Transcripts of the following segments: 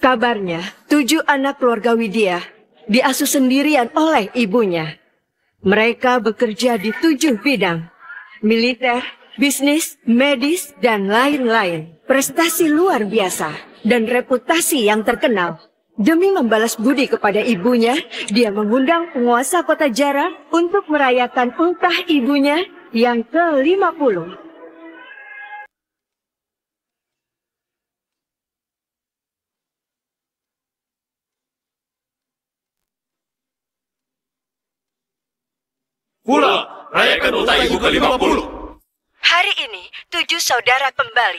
Kabarnya, 7 anak keluarga Widya diasuh sendirian oleh ibunya. Mereka bekerja di 7 bidang, militer, bisnis, medis, dan lain-lain. Prestasi luar biasa dan reputasi yang terkenal. Demi membalas budi kepada ibunya, dia mengundang penguasa kota Jara untuk merayakan ultah ibunya yang ke-50. Pula, rayakan ultah ibu ke-50. Hari ini, 7 saudara kembali.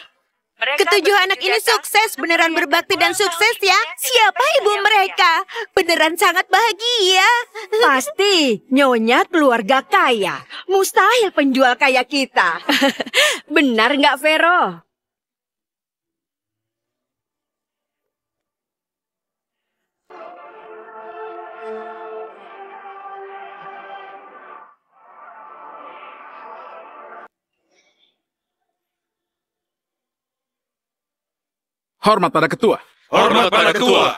Ketujuh anak ini sukses, beneran berbakti dan sukses ya. Siapa ibu mereka? Beneran sangat bahagia. Pasti, Nyonya keluarga kaya. Mustahil penjual kaya kita. Benar nggak, Vero? Hormat pada ketua. Hormat pada ketua.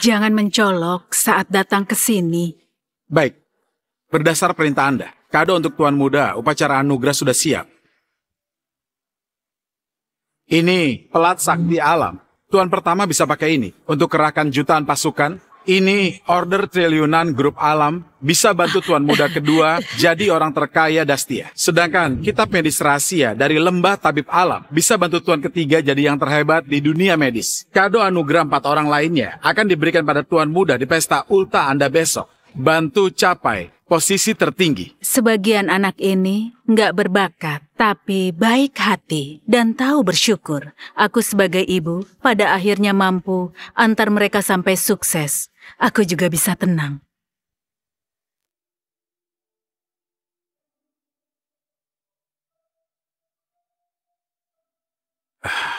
Jangan mencolok saat datang ke sini. Baik, berdasar perintah Anda, kado untuk Tuan Muda, upacara anugerah sudah siap. Ini pelat sakti alam. Tuan pertama bisa pakai ini untuk kerahkan jutaan pasukan. Ini order triliunan grup alam bisa bantu Tuan Muda kedua jadi orang terkaya Dastia. Sedangkan kitab medis rahasia dari lembah tabib alam bisa bantu Tuan ketiga jadi yang terhebat di dunia medis. Kado anugerah 4 orang lainnya akan diberikan pada Tuan Muda di pesta ulta Anda besok. Bantu capai posisi tertinggi. Sebagian anak ini nggak berbakat, tapi baik hati dan tahu bersyukur. Aku sebagai ibu pada akhirnya mampu antar mereka sampai sukses. Aku juga bisa tenang.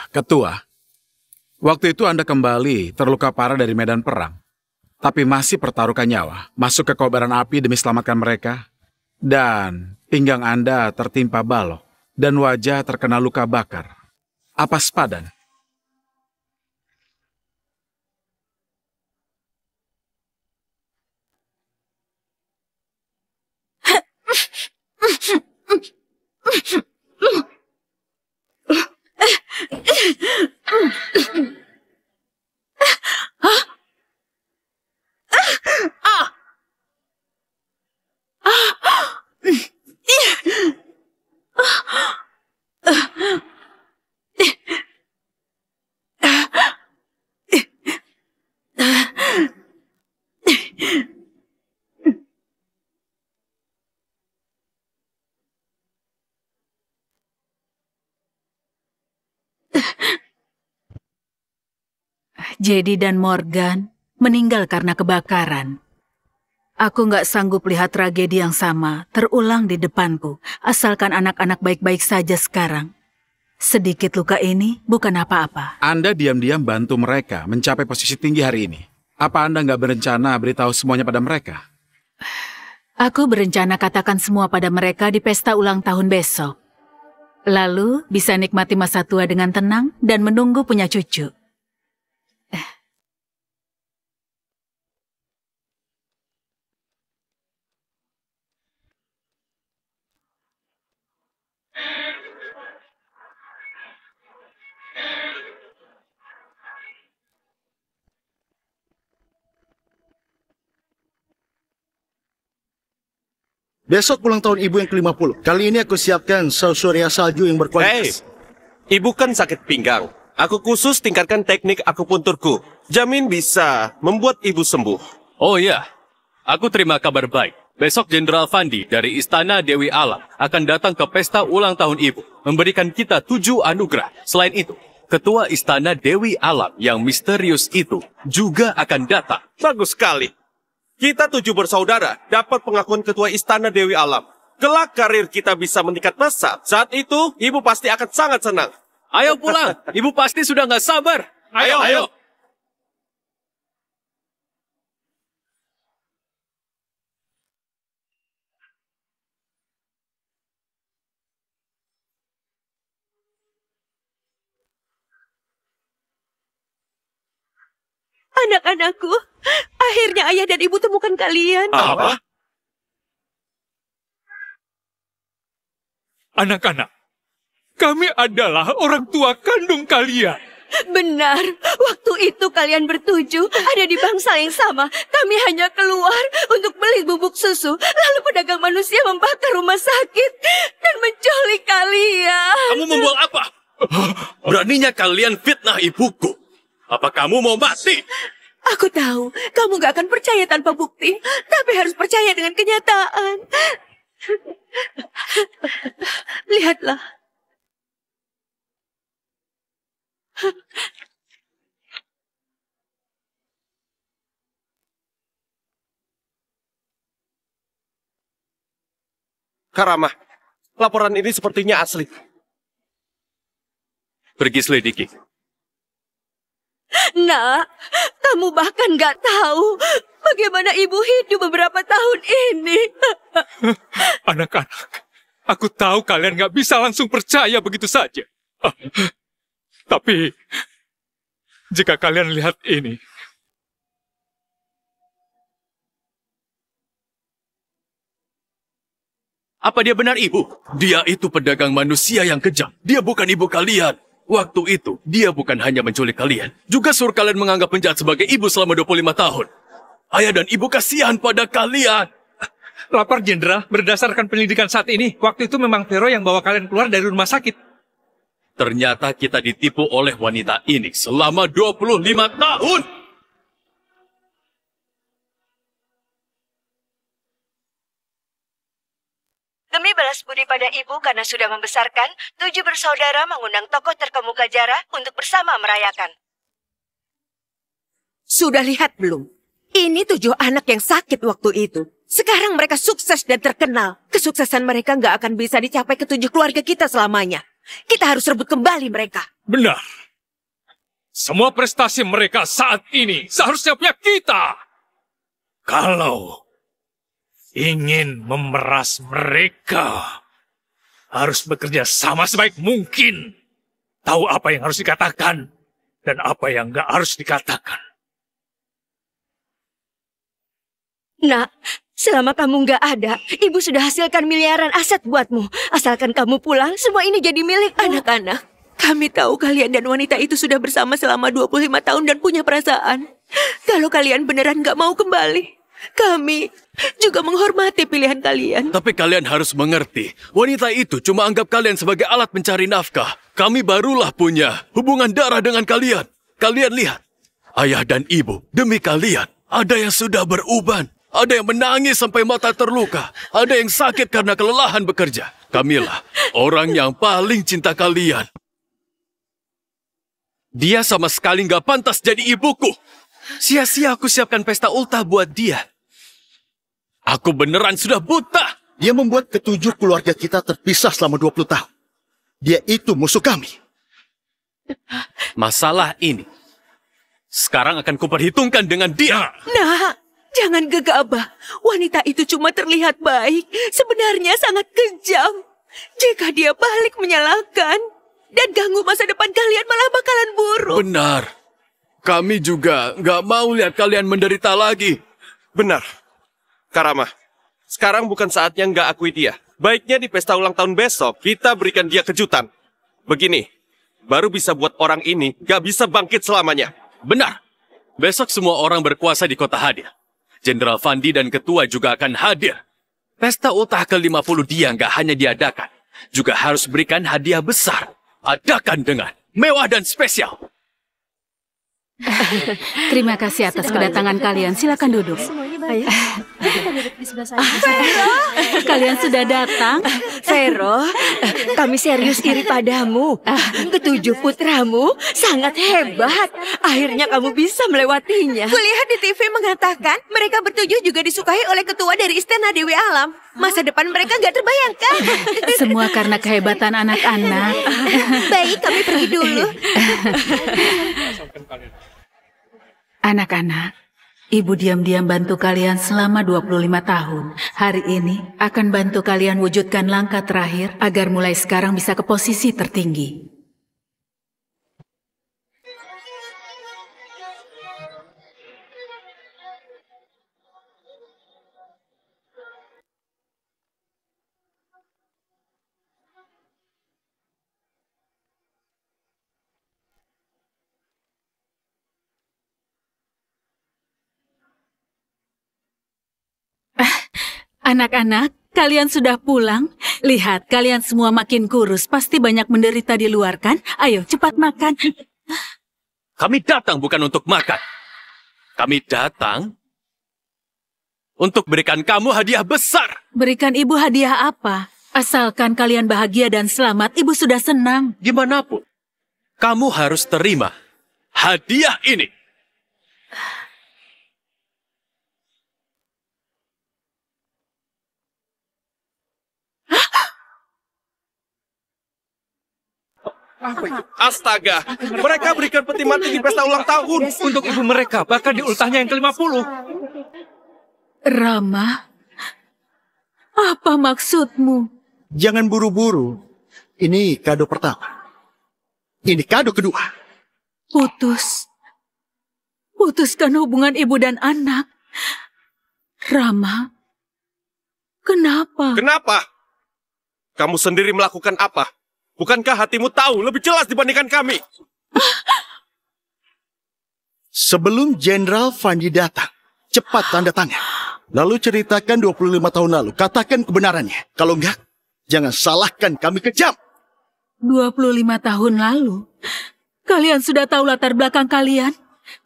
Ketua, waktu itu Anda kembali terluka parah dari medan perang. Tapi masih pertaruhkan nyawa, masuk ke kobaran api demi selamatkan mereka. Dan pinggang Anda tertimpa balok, dan wajah terkena luka bakar. Apa sepadan? Jedi dan Morgan meninggal karena kebakaran. Aku nggak sanggup lihat tragedi yang sama terulang di depanku, asalkan anak-anak baik-baik saja sekarang. Sedikit luka ini bukan apa-apa. Anda diam-diam bantu mereka mencapai posisi tinggi hari ini. Apa Anda nggak berencana beritahu semuanya pada mereka? Aku berencana katakan semua pada mereka di pesta ulang tahun besok. Lalu bisa nikmati masa tua dengan tenang dan menunggu punya cucu. Besok ulang tahun ibu yang ke-50. Kali ini aku siapkan saus surya salju yang berkualitas. Ibu kan sakit pinggang. Aku khusus tingkatkan teknik akupunturku. Jamin bisa membuat ibu sembuh. Oh iya, aku terima kabar baik. Besok Jenderal Fandi dari Istana Dewi Alam akan datang ke pesta ulang tahun ibu, memberikan kita 7 anugerah. Selain itu, Ketua Istana Dewi Alam yang misterius itu juga akan datang. Bagus sekali. Kita 7 bersaudara dapat pengakuan Ketua Istana Dewi Alam. Kelak karir kita bisa meningkat pesat. Saat itu, ibu pasti akan sangat senang. Ayo pulang, ibu pasti sudah nggak sabar. Ayo. Anak-anakku, akhirnya ayah dan ibu temukan kalian. Apa? Anak-anak, kami adalah orang tua kandung kalian. Benar, waktu itu kalian bertujuh ada di bangsal yang sama. Kami hanya keluar untuk beli bubuk susu. Lalu pedagang manusia membakar rumah sakit dan menculik kalian. Kamu membual apa? Beraninya kalian fitnah ibuku. Apa kamu mau mati? Aku tahu, kamu gak akan percaya tanpa bukti, tapi harus percaya dengan kenyataan. Lihatlah. Karamah, laporan ini sepertinya asli. Pergi selidiki. Nak, kamu bahkan gak tahu bagaimana ibu hidup beberapa tahun ini. Anak-anak, aku tahu kalian gak bisa langsung percaya begitu saja. Tapi, jika kalian lihat ini, Apa dia benar ibu? Dia itu pedagang manusia yang kejam. Dia bukan ibu kalian. Waktu itu, dia bukan hanya menculik kalian, juga suruh kalian menganggap penjahat sebagai ibu selama 25 tahun. Ayah dan ibu kasihan pada kalian. lapor jenderal, berdasarkan penyelidikan saat ini, waktu itu memang Vero yang bawa kalian keluar dari rumah sakit. Ternyata kita ditipu oleh wanita ini selama 25 tahun. Demi balas budi pada ibu karena sudah membesarkan, 7 bersaudara mengundang tokoh terkemuka Jara untuk bersama merayakan. Sudah lihat belum? Ini 7 anak yang sakit waktu itu. Sekarang mereka sukses dan terkenal. Kesuksesan mereka nggak akan bisa dicapai ke 7 keluarga kita selamanya. Kita harus rebut kembali mereka. Benar. Semua prestasi mereka saat ini seharusnya punya kita. Kalau ingin memeras mereka, harus bekerja sama sebaik mungkin. Tahu apa yang harus dikatakan dan apa yang nggak harus dikatakan. Nak, selama kamu nggak ada, ibu sudah hasilkan miliaran aset buatmu. Asalkan kamu pulang, semua ini jadi milik anak-anak. Kami tahu kalian dan wanita itu sudah bersama selama 25 tahun dan punya perasaan. Kalau kalian beneran nggak mau kembali, kami juga menghormati pilihan kalian. Tapi kalian harus mengerti, wanita itu cuma anggap kalian sebagai alat mencari nafkah. Kami barulah punya hubungan darah dengan kalian. Kalian lihat, ayah dan ibu demi kalian, ada yang sudah beruban. Ada yang menangis sampai mata terluka. Ada yang sakit karena kelelahan bekerja. Kamilah, orang yang paling cinta kalian. Dia sama sekali nggak pantas jadi ibuku. Sia-sia aku siapkan pesta ultah buat dia. Aku beneran sudah buta. Dia membuat ke-7 keluarga kita terpisah selama 20 tahun. Dia itu musuh kami. Masalah ini sekarang akan kuperhitungkan dengan dia. Nah, jangan gegabah. Wanita itu cuma terlihat baik. Sebenarnya sangat kejam. Jika dia balik menyalahkan dan ganggu masa depan kalian, malah bakalan buruk. Benar. Kami juga nggak mau lihat kalian menderita lagi. Benar. Karamah, sekarang bukan saatnya nggak akui dia. Baiknya di pesta ulang tahun besok, kita berikan dia kejutan. Begini, baru bisa buat orang ini nggak bisa bangkit selamanya. Benar. Besok semua orang berkuasa di kota hadir. Jenderal Fandi dan ketua juga akan hadir. Pesta ultah ke-50 dia nggak hanya diadakan, juga harus berikan hadiah besar. Adakan dengan mewah dan spesial. Terima kasih atas kedatangan kalian. Silakan duduk. Kalian sudah datang. Vero, kami serius iri padamu. Ke-7 putramu sangat hebat. Akhirnya kamu bisa melewatinya. Kulihat di TV mengatakan mereka bertujuh juga disukai oleh ketua dari Istana Dewi Alam. Masa depan mereka nggak terbayangkan. Semua karena kehebatan anak-anak. Baik, kami pergi dulu. Anak-anak, ibu diam-diam bantu kalian selama 25 tahun. Hari ini akan bantu kalian wujudkan langkah terakhir agar mulai sekarang bisa ke posisi tertinggi. Anak-anak, kalian sudah pulang? Lihat, kalian semua makin kurus. Pasti banyak menderita di luar kan? Ayo, cepat makan. Kami datang bukan untuk makan. Kami datang untuk berikan kamu hadiah besar. Berikan ibu hadiah apa? Asalkan kalian bahagia dan selamat, ibu sudah senang. Gimana pun, kamu harus terima hadiah ini. Astaga, mereka berikan peti mati di pesta ulang tahun. Untuk ibu mereka, bahkan di ultahnya yang ke-50. Rama, apa maksudmu? Jangan buru-buru. Ini kado pertama. Ini kado kedua. Putuskan hubungan ibu dan anak. Rama, kenapa? Kenapa? Kamu sendiri melakukan apa? Bukankah hatimu tahu lebih jelas dibandingkan kami? Sebelum Jenderal Fandi datang, cepat tanda tangan. Lalu ceritakan 25 tahun lalu. Katakan kebenarannya. Kalau enggak, jangan salahkan kami kejam. 25 tahun lalu? Kalian sudah tahu latar belakang kalian?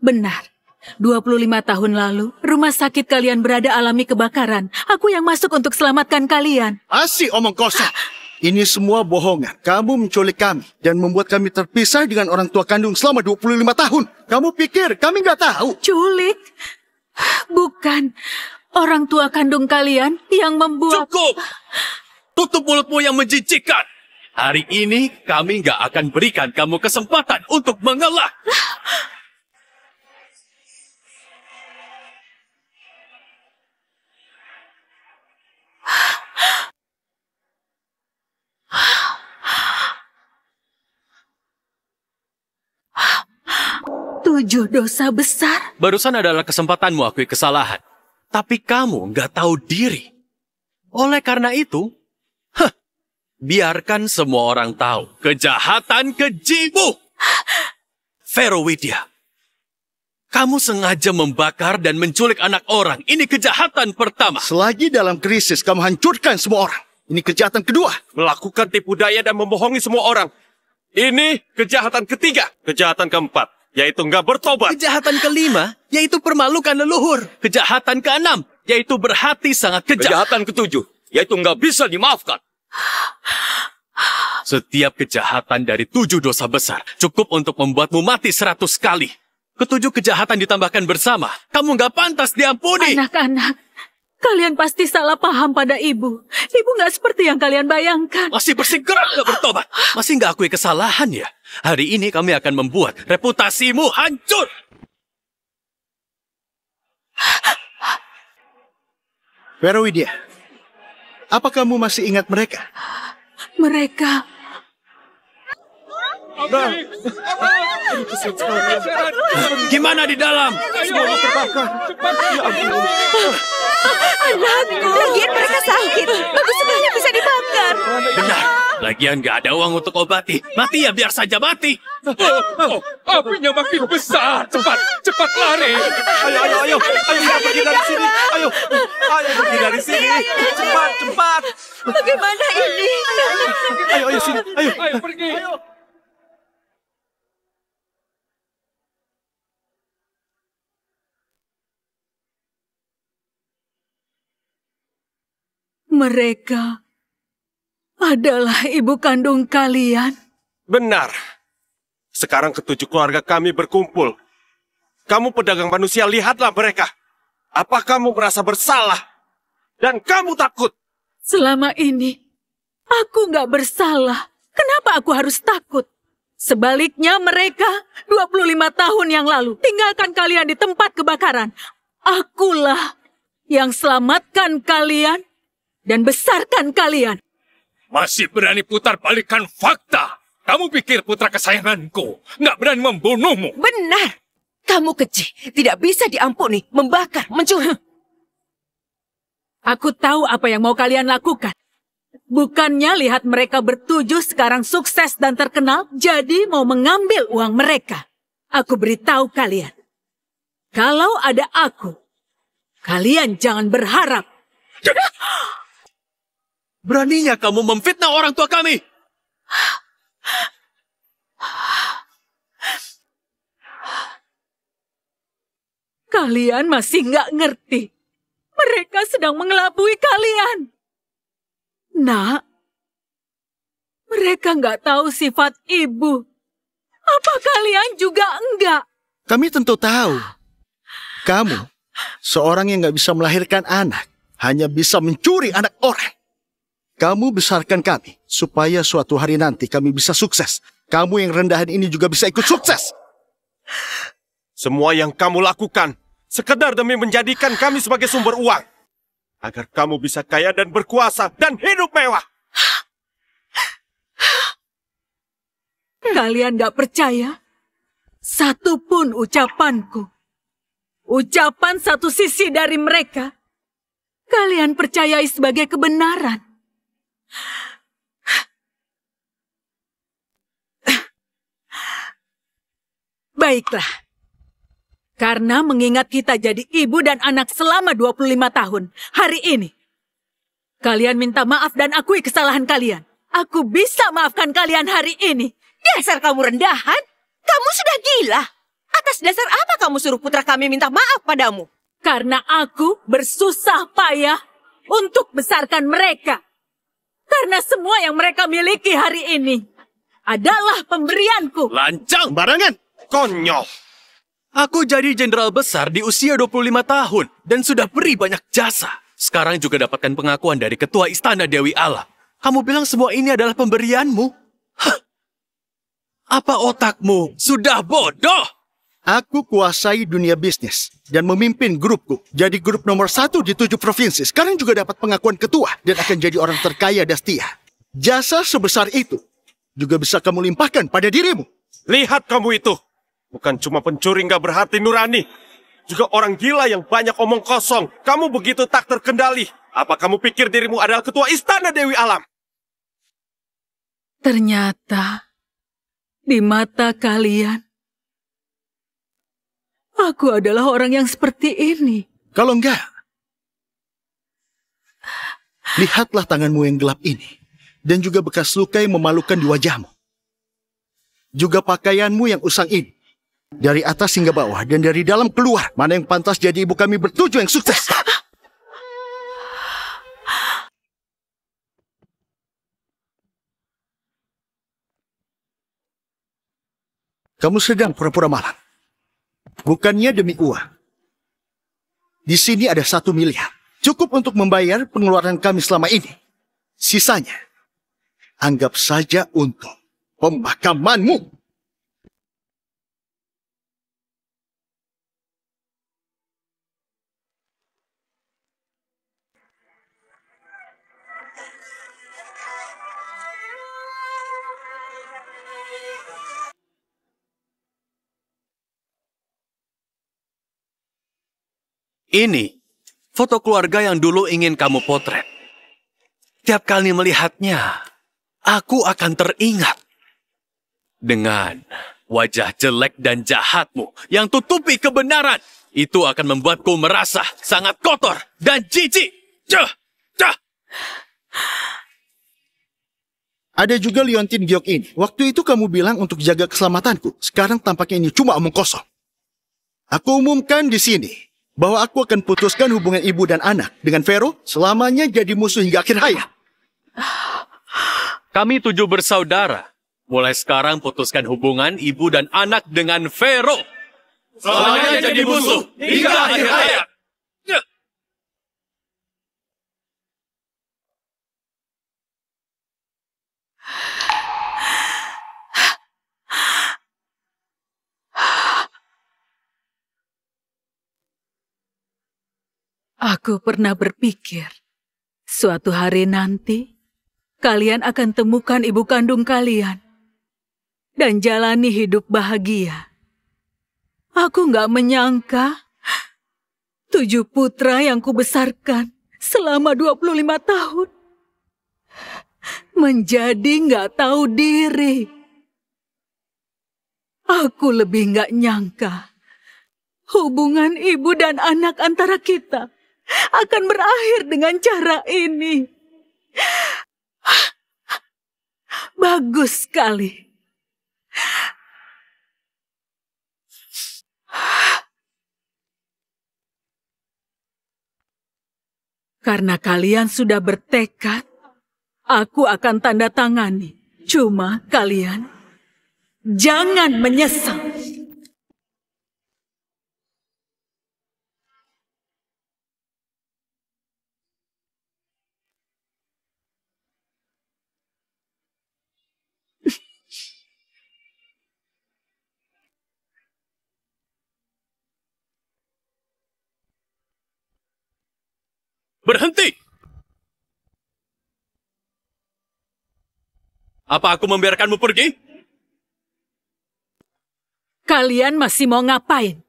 Benar. 25 tahun lalu, rumah sakit kalian berada alami kebakaran. Aku yang masuk untuk selamatkan kalian. Asik omong kosong. Ini semua bohongan. Kamu menculik kami dan membuat kami terpisah dengan orang tua kandung selama 25 tahun. Kamu pikir kami nggak tahu? Culik? Bukan. Orang tua kandung kalian yang membuat... Cukup! Tutup mulutmu yang menjijikkan. Hari ini kami nggak akan berikan kamu kesempatan untuk mengalah. Tujuh dosa besar. Barusan adalah kesempatanmu akui kesalahan. Tapi kamu nggak tahu diri. Oleh karena itu, biarkan semua orang tahu kejahatan kejimu. Vero Widya, kamu sengaja membakar dan menculik anak orang. Ini kejahatan pertama. Selagi dalam krisis, kamu hancurkan semua orang. Ini kejahatan kedua. Melakukan tipu daya dan membohongi semua orang. Ini kejahatan ketiga. Kejahatan keempat, yaitu nggak bertobat. Kejahatan kelima, yaitu permalukan leluhur. Kejahatan keenam, yaitu berhati sangat kejam. Kejahatan ketujuh, yaitu nggak bisa dimaafkan. Setiap kejahatan dari 7 dosa besar cukup untuk membuatmu mati 100 kali. Ketujuh kejahatan ditambahkan bersama, kamu nggak pantas diampuni. Anak-anak, kalian pasti salah paham pada ibu. Ibu nggak seperti yang kalian bayangkan. Masih bersikeras nggak bertobat? Masih nggak akui kesalahan ya? Hari ini kami akan membuat reputasimu hancur. Vero Widya, apa kamu masih ingat mereka? Mereka... Gimana di dalam? Anakku, lagian mereka sakit. Bagus sebenarnya bisa dibakar. Benar. Lagian nggak ada uang untuk obati. Mati ya biar saja mati. Apinya makin besar. Cepat lari. Ayo, kita pergi dari sini. Ayo pergi dari sini. Cepat. Bagaimana ini? Ayo sini. Ayo pergi. Mereka adalah ibu kandung kalian. Benar. Sekarang ketujuh keluarga kami berkumpul. Kamu pedagang manusia, lihatlah mereka. Apa kamu merasa bersalah? Dan kamu takut? Selama ini, aku nggak bersalah. Kenapa aku harus takut? Sebaliknya mereka 25 tahun yang lalu tinggalkan kalian di tempat kebakaran. Akulah yang selamatkan kalian dan besarkan kalian. Masih berani putar balikan fakta. Kamu pikir putra kesayanganku nggak berani membunuhmu? Benar. Kamu keji. Tidak bisa diampuni. Membakar, mencuri. Aku tahu apa yang mau kalian lakukan. Bukannya lihat mereka bertujuh sekarang sukses dan terkenal, jadi mau mengambil uang mereka. Aku beritahu kalian. Kalau ada aku, kalian jangan berharap. Beraninya kamu memfitnah orang tua kami! Kalian masih nggak ngerti. Mereka sedang mengelabui kalian. Nak, mereka nggak tahu sifat ibu. Apa kalian juga enggak? Kami tentu tahu. Kamu, seorang yang nggak bisa melahirkan anak, hanya bisa mencuri anak orang. Kamu besarkan kami, supaya suatu hari nanti kami bisa sukses. Kamu yang rendahan ini juga bisa ikut sukses. Semua yang kamu lakukan, sekedar demi menjadikan kami sebagai sumber uang. Agar kamu bisa kaya dan berkuasa dan hidup mewah. Kalian gak percaya? Satupun ucapanku. Ucapan satu sisi dari mereka. Kalian percayai sebagai kebenaran. Baiklah. Karena mengingat kita jadi ibu dan anak selama 25 tahun, hari ini, kalian minta maaf dan akui kesalahan kalian. Aku bisa maafkan kalian hari ini. Dasar kamu rendahan. Kamu sudah gila. Atas dasar apa kamu suruh putra kami minta maaf padamu? Karena aku bersusah payah untuk besarkan mereka. Karena semua yang mereka miliki hari ini adalah pemberianku. Lancang! Barangan! Konyol! Aku jadi jenderal besar di usia 25 tahun dan sudah beri banyak jasa. Sekarang juga dapatkan pengakuan dari ketua istana Dewi Alam. Kamu bilang semua ini adalah pemberianmu? Hah? Apa otakmu sudah bodoh? Aku kuasai dunia bisnis dan memimpin grupku. Jadi grup nomor 1 di 7 provinsi. Sekarang juga dapat pengakuan ketua dan akan jadi orang terkaya dan setia. Jasa sebesar itu juga bisa kamu limpahkan pada dirimu. Lihat kamu itu. Bukan cuma pencuri nggak berhati nurani. Juga orang gila yang banyak omong kosong. Kamu begitu tak terkendali. Apa kamu pikir dirimu adalah ketua istana Dewi Alam? Ternyata, di mata kalian, aku adalah orang yang seperti ini. Kalau enggak, lihatlah tanganmu yang gelap ini. Dan juga bekas luka yang memalukan di wajahmu. Juga pakaianmu yang usang ini. Dari atas hingga bawah dan dari dalam keluar. Mana yang pantas jadi ibu kami bertujuh yang sukses? Kamu sedang pura-pura malang. Bukannya demi uang. Di sini ada 1 miliar. Cukup untuk membayar pengeluaran kami selama ini. Sisanya, anggap saja untuk pemakamanmu. Ini foto keluarga yang dulu ingin kamu potret. Tiap kali melihatnya, aku akan teringat dengan wajah jelek dan jahatmu yang tutupi kebenaran. Itu akan membuatku merasa sangat kotor dan jijik. Ada juga liontin giok ini. Waktu itu kamu bilang untuk jaga keselamatanku. Sekarang tampaknya ini cuma omong kosong. Aku umumkan di sini bahwa aku akan putuskan hubungan ibu dan anak dengan Vero selamanya jadi musuh hingga akhir hayat. Kami 7 bersaudara. Mulai sekarang putuskan hubungan ibu dan anak dengan Vero. Selamanya jadi musuh hingga akhir hayat. Aku pernah berpikir, suatu hari nanti, kalian akan temukan ibu kandung kalian dan jalani hidup bahagia. Aku nggak menyangka 7 putra yang kubesarkan selama 25 tahun menjadi nggak tahu diri. Aku lebih nggak nyangka hubungan ibu dan anak antara kita akan berakhir dengan cara ini. Bagus sekali. Karena kalian sudah bertekad, aku akan tanda tangani. Cuma kalian jangan menyesal. Berhenti! Apa aku membiarkanmu pergi? Kalian masih mau ngapain?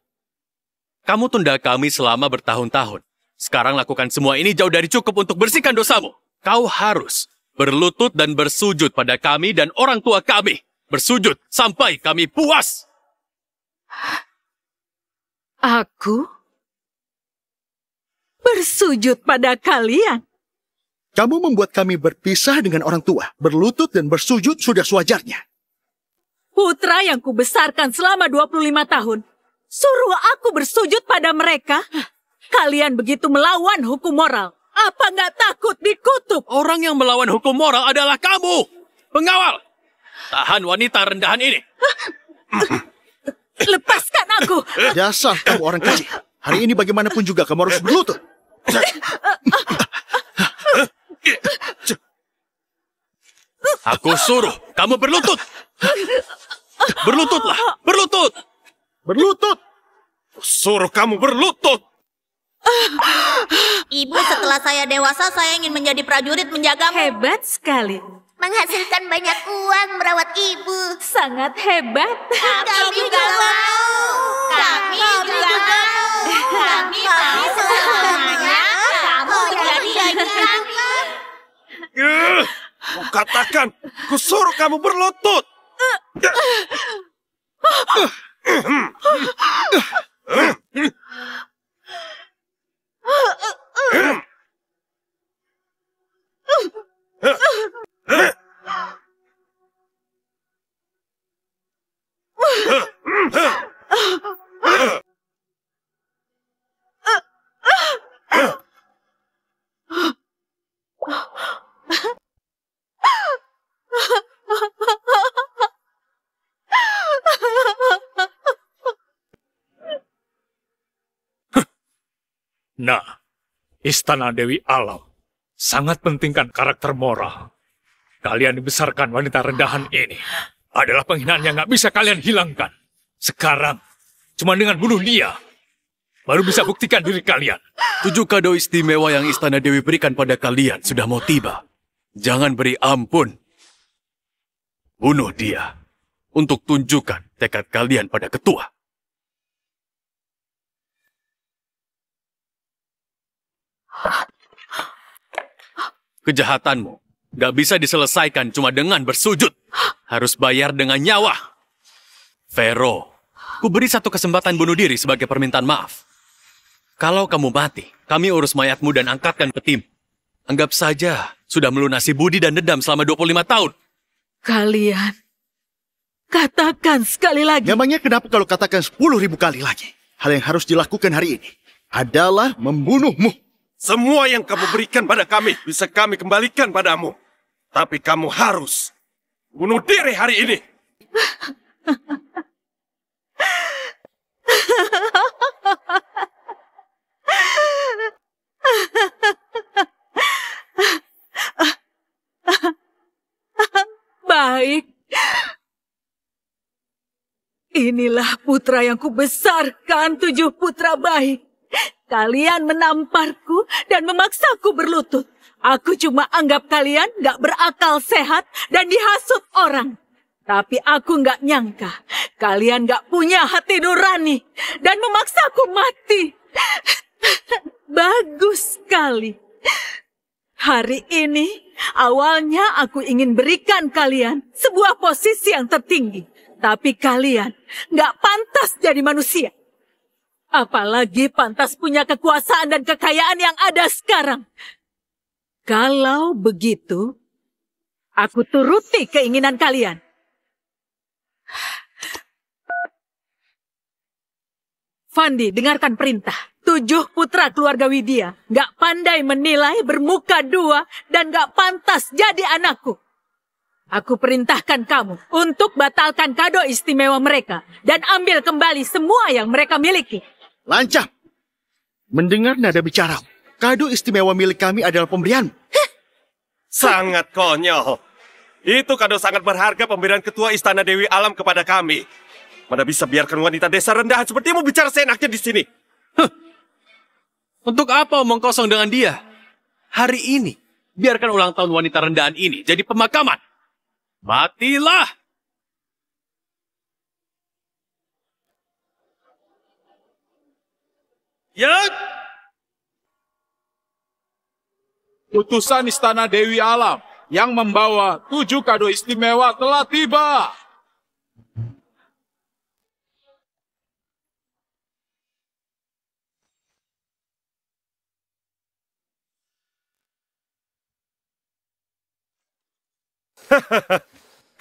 Kamu tunda kami selama bertahun-tahun. Sekarang lakukan semua ini jauh dari cukup untuk bersihkan dosamu. Kau harus berlutut dan bersujud pada kami dan orang tua kami. Bersujud sampai kami puas. Aku bersujud pada kalian. Kamu membuat kami berpisah dengan orang tua. Berlutut dan bersujud sudah sewajarnya. Putra yang kubesarkan selama 25 tahun. Suruh aku bersujud pada mereka. Kalian begitu melawan hukum moral. Apa nggak takut dikutuk? Orang yang melawan hukum moral adalah kamu. Pengawal, tahan wanita rendahan ini. Lepaskan aku. Dasar kamu orang kecil. Hari ini bagaimanapun juga kamu harus berlutut. Aku suruh kamu berlutut. Berlututlah, berlutut. Berlutut. Suruh kamu berlutut. Ibu, setelah saya dewasa, saya ingin menjadi prajurit menjagamu. Hebat sekali. Menghasilkan banyak uang merawat ibu. Sangat hebat. Kami juga mau. Kami juga mau. Kami mau semuanya. Kamu jadi kami. Katakan, kusuruh kamu berlutut. Nah, Istana Dewi Alam sangat pentingkan karakter moral. Kalian dibesarkan wanita rendahan ini adalah penghinaan yang nggak bisa kalian hilangkan. Sekarang, cuma dengan bunuh dia, baru bisa buktikan diri kalian. 7 kado istimewa yang Istana Dewi berikan pada kalian sudah mau tiba. Jangan beri ampun. Bunuh dia untuk tunjukkan tekad kalian pada ketua. Kejahatanmu gak bisa diselesaikan cuma dengan bersujud. Harus bayar dengan nyawa. Vero, ku beri 1 kesempatan bunuh diri sebagai permintaan maaf. Kalau kamu mati, kami urus mayatmu dan angkatkan petimu. Anggap saja sudah melunasi budi dan dendam selama 25 tahun. Kalian, katakan sekali lagi. Namanya kenapa kalau katakan 10.000 kali lagi? Hal yang harus dilakukan hari ini adalah membunuhmu. Semua yang kamu berikan pada kami bisa kami kembalikan padamu. Tapi kamu harus bunuh diri hari ini. Baik. Inilah putra yang kubesarkan, 7 putra baik. Kalian menamparku dan memaksaku berlutut. Aku cuma anggap kalian gak berakal sehat dan dihasut orang. Tapi aku gak nyangka kalian gak punya hati nurani dan memaksaku mati. Bagus sekali. Hari ini awalnya aku ingin berikan kalian sebuah posisi yang tertinggi. Tapi kalian gak pantas jadi manusia. Apalagi pantas punya kekuasaan dan kekayaan yang ada sekarang. Kalau begitu, aku turuti keinginan kalian. Fandi, dengarkan perintah. 7 putra keluarga Widya gak pandai menilai, bermuka 2, dan gak pantas jadi anakku. Aku perintahkan kamu untuk batalkan kado istimewa mereka dan ambil kembali semua yang mereka miliki. Lancang. Mendengar nada bicara, kado istimewa milik kami adalah pemberian. Sangat konyol. Itu kado sangat berharga pemberian ketua Istana Dewi Alam kepada kami. Mana bisa biarkan wanita desa rendahan sepertimu bicara seenaknya di sini? Untuk apa omong kosong dengan dia? Hari ini, biarkan ulang tahun wanita rendahan ini jadi pemakaman. Matilah! Ya! Utusan Istana Dewi Alam yang membawa 7 kado istimewa telah tiba.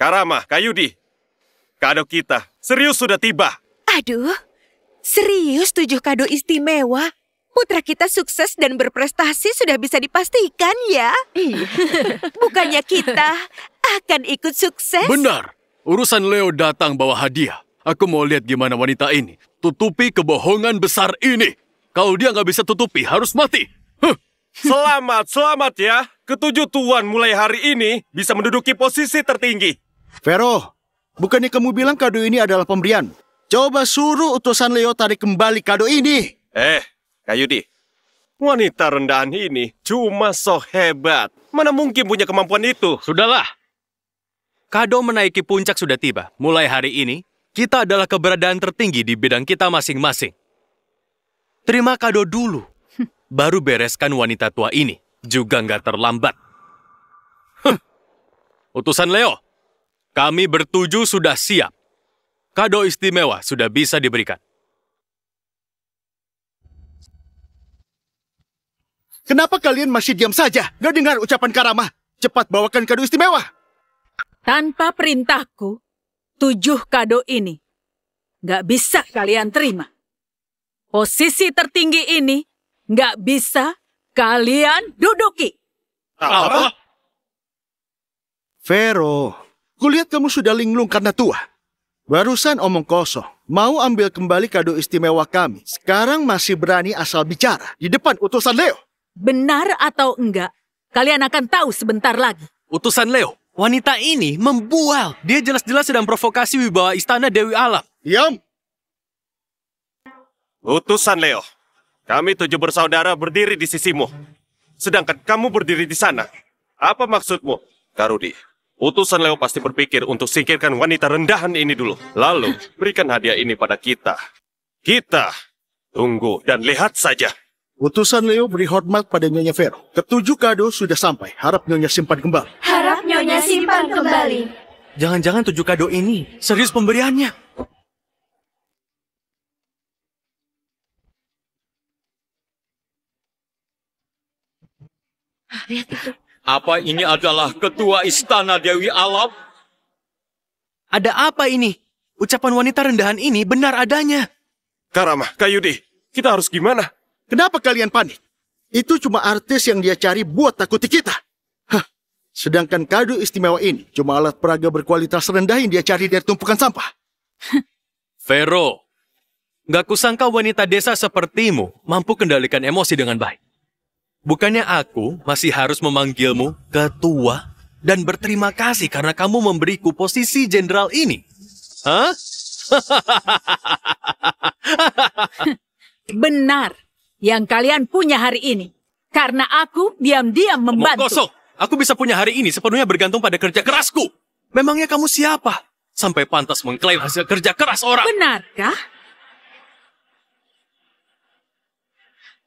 Karama, Kayudi, kado kita serius sudah tiba. Aduh, serius 7 kado istimewa? Putra kita sukses dan berprestasi sudah bisa dipastikan ya? Bukannya kita akan ikut sukses? Benar, urusan Leo datang bawa hadiah. Aku mau lihat gimana wanita ini tutupi kebohongan besar ini. Kalau dia nggak bisa tutupi, harus mati. Selamat ya. Ketujuh tuan mulai hari ini bisa menduduki posisi tertinggi. Vero, bukannya kamu bilang kado ini adalah pemberian? Coba suruh utusan Leo tarik kembali kado ini. Kayudi, wanita rendahan ini cuma so hebat. Mana mungkin punya kemampuan itu? Sudahlah. Kado menaiki puncak sudah tiba. Mulai hari ini, kita adalah keberadaan tertinggi di bidang kita masing-masing. Terima kado dulu. Baru bereskan wanita tua ini. Juga nggak terlambat. Utusan Leo, kami bertujuh sudah siap. Kado istimewa sudah bisa diberikan. Kenapa kalian masih diam saja? Gak dengar ucapan Karama? Cepat bawakan kado istimewa. Tanpa perintahku, 7 kado ini nggak bisa kalian terima. Posisi tertinggi ini nggak bisa kalian duduki. Apa? Vero, kulihat kamu sudah linglung karena tua. Barusan omong kosong, mau ambil kembali kado istimewa kami. Sekarang masih berani asal bicara di depan utusan Leo. Benar atau enggak, kalian akan tahu sebentar lagi. Utusan Leo, wanita ini membual. Dia jelas-jelas sedang provokasi wibawa Istana Dewi Alam. Diam! Utusan Leo, kami 7 bersaudara berdiri di sisimu. Sedangkan kamu berdiri di sana. Apa maksudmu? Karudi, utusan Leo pasti berpikir untuk singkirkan wanita rendahan ini dulu. Lalu, berikan hadiah ini pada kita. Kita tunggu dan lihat saja. Utusan Leo beri hormat pada Nyonya Vero. Ketujuh kado sudah sampai. Harap Nyonya simpan kembali. Harap Nyonya simpan kembali. Jangan-jangan 7 kado ini serius pemberiannya. Lihat itu. Apa ini adalah ketua Istana Dewi Alam? Ada apa ini? Ucapan wanita rendahan ini benar adanya. Karama, Kayudi, kita harus gimana? Kenapa kalian panik? Itu cuma artis yang dia cari buat takuti kita. Sedangkan kado istimewa ini cuma alat peraga berkualitas rendah yang dia cari dari tumpukan sampah. Vero, gak kusangka wanita desa sepertimu mampu kendalikan emosi dengan baik. Bukannya aku masih harus memanggilmu ketua dan berterima kasih karena kamu memberiku posisi jenderal ini? Hah? Benar yang kalian punya hari ini. Karena aku diam-diam membantu. Kosong. Aku bisa punya hari ini sepenuhnya bergantung pada kerja kerasku. Memangnya kamu siapa? Sampai pantas mengklaim hasil kerja keras orang. Benarkah?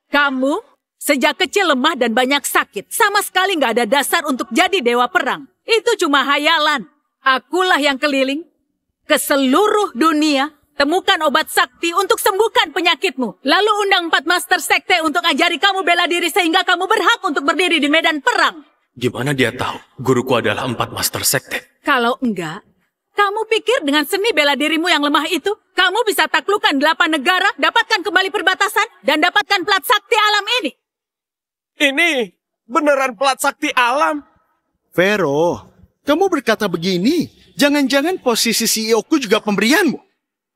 Kamu sejak kecil lemah dan banyak sakit. Sama sekali nggak ada dasar untuk jadi dewa perang. Itu cuma hayalan. Akulah yang keliling ke seluruh dunia Temukan obat sakti untuk sembuhkan penyakitmu. Lalu undang 4 master sekte untuk ajari kamu bela diri sehingga kamu berhak untuk berdiri di medan perang. Gimana dia tahu guruku adalah 4 master sekte? Kalau enggak, kamu pikir dengan seni bela dirimu yang lemah itu, kamu bisa taklukkan 8 negara, dapatkan kembali perbatasan, dan dapatkan plat sakti alam ini? Ini beneran plat sakti alam. Vero, kamu berkata begini, jangan-jangan posisi CEO-ku juga pemberianmu.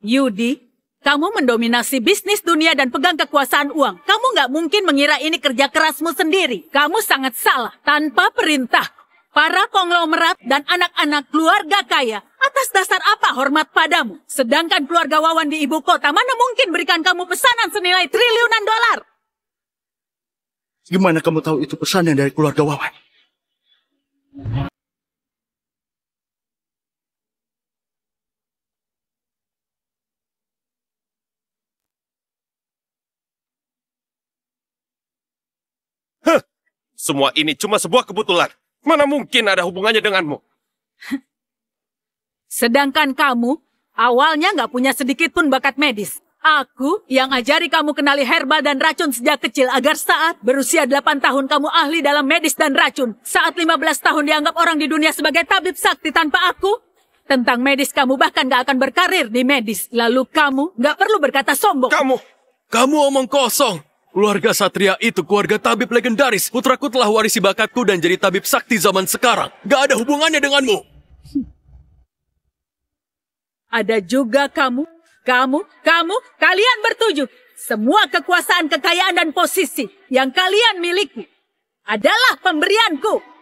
Yudi, kamu mendominasi bisnis dunia dan pegang kekuasaan uang. Kamu nggak mungkin mengira ini kerja kerasmu sendiri. Kamu sangat salah. Tanpa perintah, para konglomerat dan anak-anak keluarga kaya, atas dasar apa hormat padamu? Sedangkan keluarga Wawan di ibu kota, mana mungkin berikan kamu pesanan senilai triliunan dolar? Gimana kamu tahu itu pesanan dari keluarga Wawan? Semua ini cuma sebuah kebetulan. Mana mungkin ada hubungannya denganmu? Sedangkan kamu, awalnya nggak punya sedikit pun bakat medis. Aku yang ajari kamu kenali herbal dan racun sejak kecil agar saat berusia 8 tahun kamu ahli dalam medis dan racun. Saat 15 tahun dianggap orang di dunia sebagai tabib sakti tanpa aku. Tentang medis kamu bahkan nggak akan berkarir di medis. Lalu kamu nggak perlu berkata sombong. Kamu omong kosong. Keluarga Satria itu keluarga tabib legendaris. Putraku telah warisi bakatku dan jadi tabib sakti zaman sekarang. Gak ada hubungannya denganmu. Ada juga kamu, kalian bertujuh. Semua kekuasaan, kekayaan, dan posisi yang kalian miliki adalah pemberianku.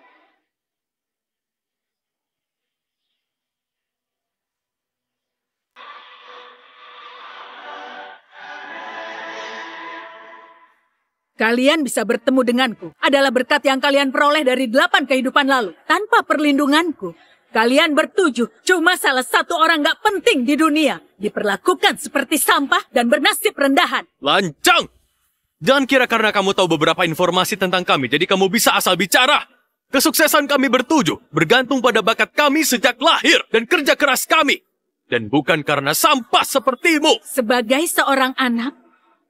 Kalian bisa bertemu denganku adalah berkat yang kalian peroleh dari 8 kehidupan lalu. Tanpa perlindunganku, kalian bertujuh cuma salah satu orang gak penting di dunia. Diperlakukan seperti sampah dan bernasib rendahan. Lancang! Jangan kira karena kamu tahu beberapa informasi tentang kami, jadi kamu bisa asal bicara. Kesuksesan kami bertujuh bergantung pada bakat kami sejak lahir dan kerja keras kami. Dan bukan karena sampah sepertimu. Sebagai seorang anak,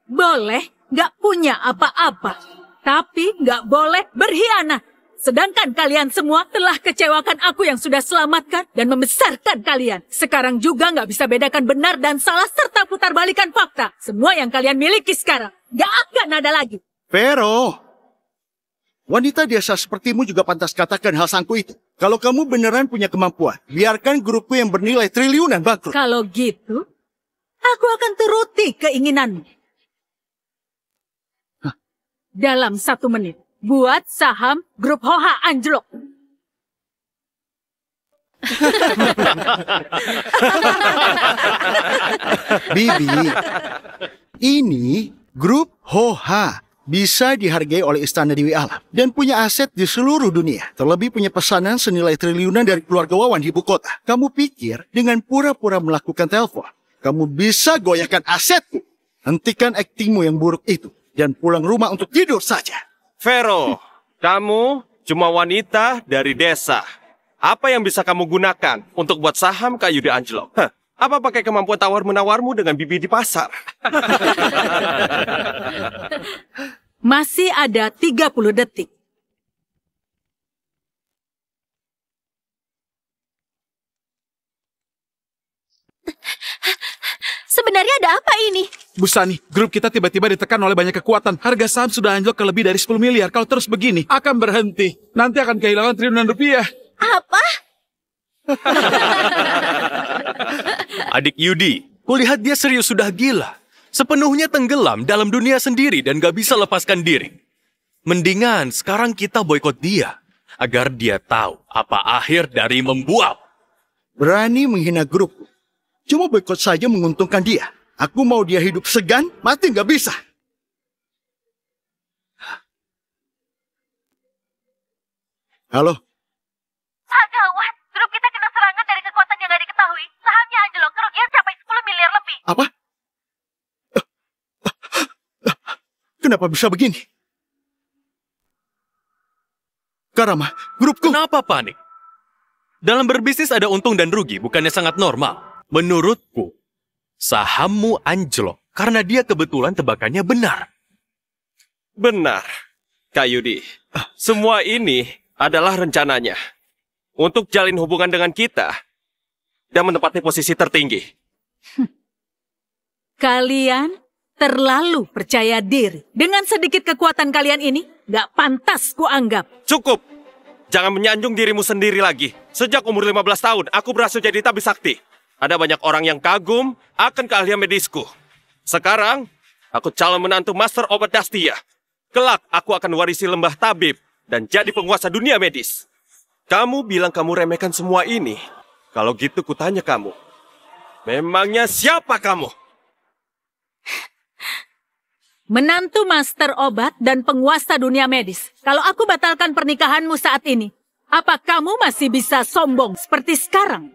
boleh gak punya apa-apa, tapi gak boleh berkhianat. Sedangkan kalian semua telah kecewakan aku yang sudah selamatkan dan membesarkan kalian. Sekarang juga gak bisa bedakan benar dan salah serta putar balikan fakta. Semua yang kalian miliki sekarang gak akan ada lagi. Vero, wanita biasa sepertimu juga pantas katakan hal sangku itu. Kalau kamu beneran punya kemampuan, biarkan grupku yang bernilai triliunan bangkrut. Kalau gitu, aku akan turuti keinginanmu. Dalam 1 menit, buat saham grup Hoha anjlok. Bibi, ini grup Hoha bisa dihargai oleh Istana Dewi Alam dan punya aset di seluruh dunia. Terlebih punya pesanan senilai triliunan dari keluarga Wawan di ibu kota. Kamu pikir dengan pura-pura melakukan telepon, kamu bisa goyahkan asetku? Hentikan aktingmu yang buruk itu dan pulang rumah untuk tidur saja. Vero, kamu cuma wanita dari desa. Apa yang bisa kamu gunakan untuk buat saham kayu di anjlok? Apa pakai kemampuan tawar-menawarmu dengan bibi di pasar? Masih ada 30 detik. Sebenarnya ada apa ini? Bu Sani, grup kita tiba-tiba ditekan oleh banyak kekuatan. Harga saham sudah anjlok ke lebih dari 10 miliar. Kalau terus begini, akan berhenti. Nanti akan kehilangan triliunan rupiah. Apa? Adik Yudi, kulihat dia serius sudah gila. Sepenuhnya tenggelam dalam dunia sendiri dan gak bisa lepaskan diri. Mendingan sekarang kita boikot dia. Agar dia tahu apa akhir dari membual. Berani menghina grupku. Cuma boikot saja menguntungkan dia. Aku mau dia hidup segan, mati nggak bisa. Halo? Gawat, grup kita kena serangan dari kekuatan yang nggak diketahui. Sahamnya anjlok, kerugian sampai 10 miliar lebih. Apa? Kenapa bisa begini? Karama, grupku... Kenapa panik? Dalam berbisnis ada untung dan rugi, bukannya sangat normal. Menurutku, Sahammu anjlok karena dia kebetulan tebakannya benar. Benar, Kak Yudi. Semua ini adalah rencananya. Untuk jalin hubungan dengan kita dan menempati posisi tertinggi. Kalian terlalu percaya diri. Dengan sedikit kekuatan kalian ini, gak pantas kuanggap. Cukup. Jangan menyanjung dirimu sendiri lagi. Sejak umur 15 tahun, aku berhasil jadi tabib sakti. Ada banyak orang yang kagum akan keahlian medisku. Sekarang, aku calon menantu Master Obat Dastia. Kelak, aku akan warisi lembah tabib dan jadi penguasa dunia medis. Kamu bilang kamu remehkan semua ini. Kalau gitu kutanya kamu. Memangnya siapa kamu? Menantu Master Obat dan penguasa dunia medis. Kalau aku batalkan pernikahanmu saat ini, apa kamu masih bisa sombong seperti sekarang?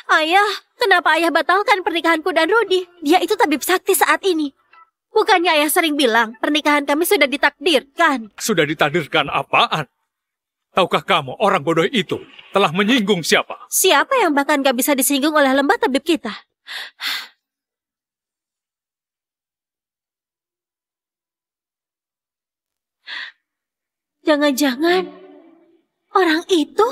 Ayah, kenapa ayah batalkan pernikahanku dan Rudy? Dia itu tabib sakti saat ini. Bukannya ayah sering bilang pernikahan kami sudah ditakdirkan? Sudah ditakdirkan apaan? Tahukah kamu orang bodoh itu telah menyinggung siapa? Siapa yang bahkan gak bisa disinggung oleh lembah tabib kita? Jangan-jangan orang itu?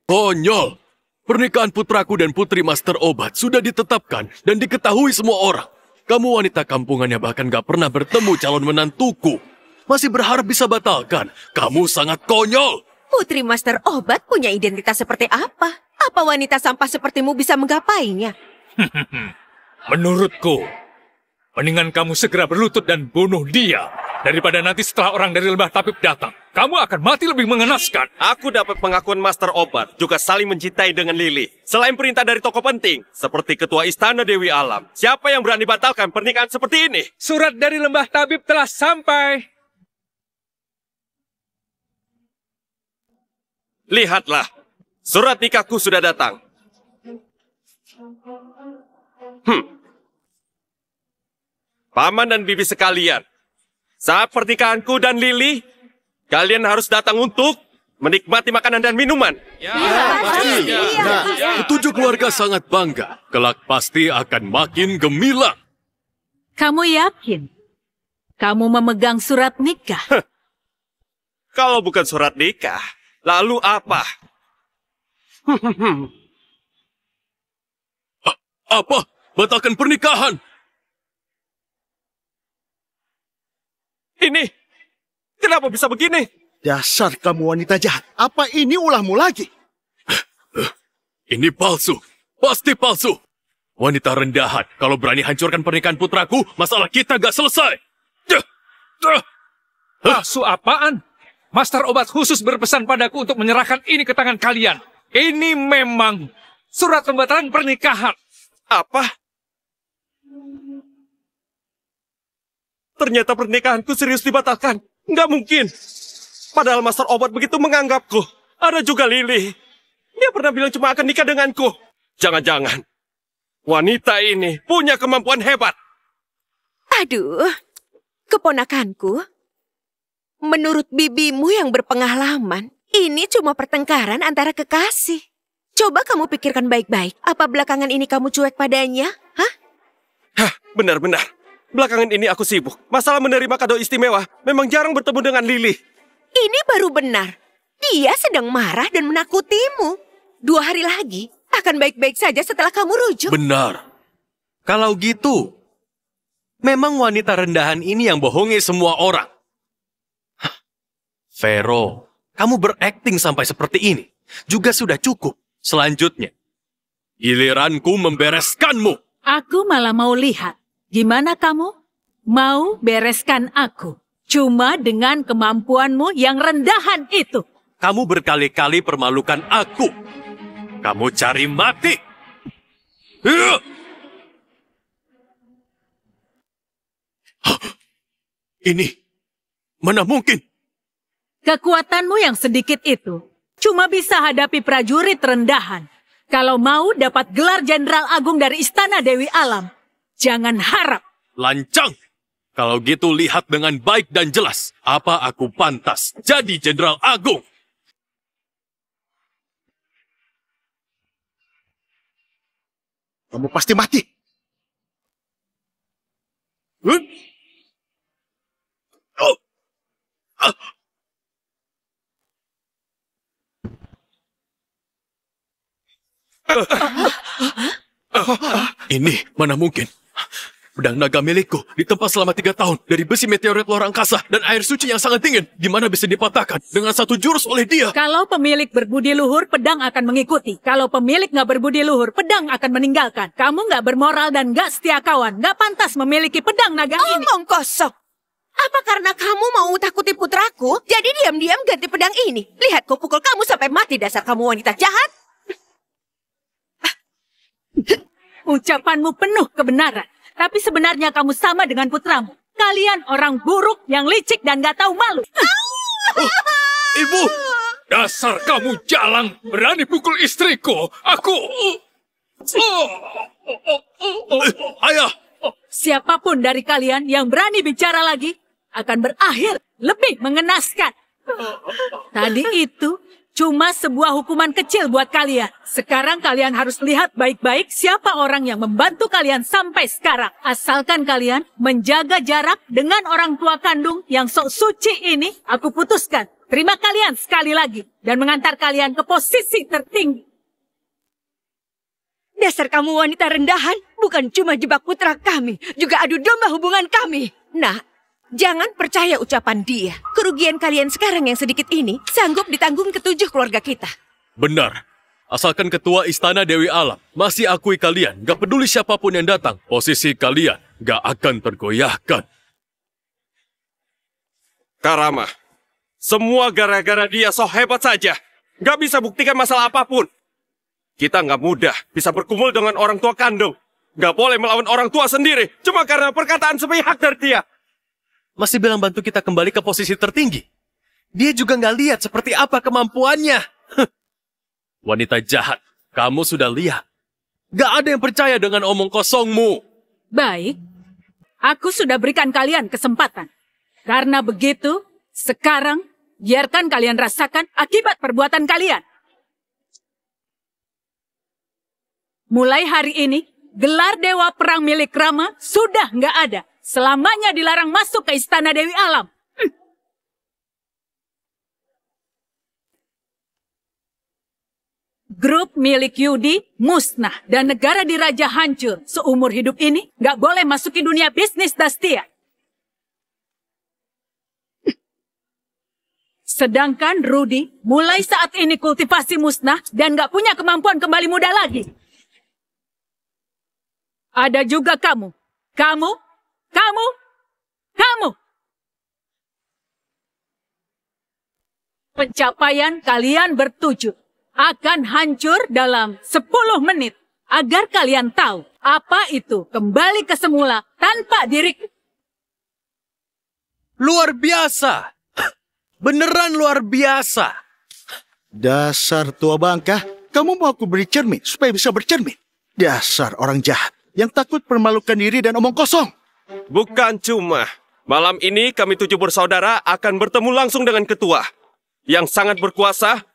Konyol. Pernikahan putraku dan putri Master Obat sudah ditetapkan dan diketahui semua orang. Kamu wanita kampungannya bahkan gak pernah bertemu calon menantuku. Masih berharap bisa batalkan. Kamu sangat konyol. Putri Master Obat punya identitas seperti apa? Apa wanita sampah sepertimu bisa menggapainya? Menurutku, mendingan kamu segera berlutut dan bunuh dia. Daripada nanti setelah orang dari lembah tabib datang, kamu akan mati lebih mengenaskan. Aku dapat pengakuan Master Obat, juga saling mencintai dengan Lily. Selain perintah dari tokoh penting, seperti Ketua Istana Dewi Alam, siapa yang berani batalkan pernikahan seperti ini? Surat dari lembah tabib telah sampai. Lihatlah, surat nikahku sudah datang. Paman dan bibi sekalian, saat pernikahanku dan Lily, kalian harus datang untuk menikmati makanan dan minuman. Ketujuh keluarga sangat bangga. Kelak pasti akan makin gemilang. Kamu yakin? Kamu memegang surat nikah? Kalau bukan surat nikah, lalu apa? Apa? Batalkan pernikahan? Ini, kenapa bisa begini? Dasar kamu wanita jahat. Apa ini ulahmu lagi? Ini palsu. Pasti palsu. Wanita rendahan. Kalau berani hancurkan pernikahan putraku, masalah kita gak selesai. Palsu apaan? Master Obat khusus berpesan padaku untuk menyerahkan ini ke tangan kalian. Ini memang surat pembatalan pernikahan. Apa? Ternyata pernikahanku serius dibatalkan. Nggak mungkin. Padahal Master Obat begitu menganggapku. Ada juga Lily. Dia pernah bilang cuma akan nikah denganku. Jangan-jangan wanita ini punya kemampuan hebat. Aduh, keponakanku. Menurut bibimu yang berpengalaman, ini cuma pertengkaran antara kekasih. Coba kamu pikirkan baik-baik. Apa belakangan ini kamu cuek padanya? Hah, benar-benar. Belakangan ini aku sibuk. Masalah menerima kado istimewa, memang jarang bertemu dengan Lily. Ini baru benar. Dia sedang marah dan menakutimu. 2 hari lagi akan baik-baik saja setelah kamu rujuk. Benar. Kalau gitu, memang wanita rendahan ini yang bohongi semua orang. Vero, kamu berakting sampai seperti ini. Juga sudah cukup. Selanjutnya, giliranku membereskanmu. Aku malah mau lihat. Gimana kamu? Mau bereskan aku? Cuma dengan kemampuanmu yang rendahan itu. Kamu berkali-kali permalukan aku. Kamu cari mati. Ini, mana mungkin? Kekuatanmu yang sedikit itu cuma bisa hadapi prajurit rendahan. Kalau mau dapat gelar Jenderal Agung dari Istana Dewi Alam, jangan harap. Lancang. Kalau gitu lihat dengan baik dan jelas. Apa aku pantas jadi Jenderal Agung? kamu pasti mati. Ini mana mungkin? Pedang naga milikku ditempa selama 3 tahun dari besi meteorit luar angkasa dan air suci yang sangat dingin. Gimana bisa dipatahkan dengan 1 jurus oleh dia? Kalau pemilik berbudi luhur, pedang akan mengikuti. Kalau pemilik nggak berbudi luhur, pedang akan meninggalkan. Kamu nggak bermoral dan nggak setia kawan. Nggak pantas memiliki pedang naga ini. Omong kosong. Apa karena kamu mau takuti putraku? Jadi diam-diam ganti pedang ini. Lihat, ku pukul kamu sampai mati, dasar kamu wanita jahat. Ucapanmu penuh kebenaran. Tapi sebenarnya kamu sama dengan putramu. Kalian orang buruk yang licik dan gak tahu malu. Ibu! Dasar kamu jalang, berani pukul istriku. Aku... Ayah! Siapapun dari kalian yang berani bicara lagi akan berakhir lebih mengenaskan. Tadi itu cuma sebuah hukuman kecil buat kalian. Sekarang kalian harus lihat baik-baik siapa orang yang membantu kalian sampai sekarang. Asalkan kalian menjaga jarak dengan orang tua kandung yang sok suci ini, aku putuskan terima kalian sekali lagi dan mengantar kalian ke posisi tertinggi. Dasar kamu wanita rendahan, bukan cuma jebak putra kami, juga adu domba hubungan kami. Nah, jangan percaya ucapan dia. Kerugian kalian sekarang yang sedikit ini sanggup ditanggung ke-7 keluarga kita. Benar. Asalkan ketua Istana Dewi Alam masih akui kalian, gak peduli siapapun yang datang, posisi kalian gak akan tergoyahkan. Karama, semua gara-gara dia so hebat saja. Gak bisa buktikan masalah apapun. Kita gak mudah bisa berkumpul dengan orang tua kandung. Gak boleh melawan orang tua sendiri, cuma karena perkataan sepihak dari dia. Masih bilang bantu kita kembali ke posisi tertinggi. Dia juga nggak lihat seperti apa kemampuannya. Wanita jahat, kamu sudah lihat. Gak ada yang percaya dengan omong kosongmu. Baik, aku sudah berikan kalian kesempatan. Karena begitu, sekarang biarkan kalian rasakan akibat perbuatan kalian. Mulai hari ini, gelar Dewa Perang milik Rama sudah nggak ada. Selamanya dilarang masuk ke Istana Dewi Alam. Grup milik Yudi musnah dan negara diraja hancur. Seumur hidup ini nggak boleh masuki dunia bisnis Dastia. Sedangkan Rudy mulai saat ini kultivasi musnah dan nggak punya kemampuan kembali muda lagi. Ada juga kamu. Kamu. Pencapaian kalian bertujuh akan hancur dalam 10 menit. Agar kalian tahu apa itu kembali ke semula tanpa diriku. Luar biasa. Beneran luar biasa. Dasar tua bangka, kamu mau aku beri cermin supaya bisa bercermin. Dasar orang jahat yang takut permalukan diri dan omong kosong. Bukan cuma. Malam ini kami 7 bersaudara akan bertemu langsung dengan ketua yang sangat berkuasa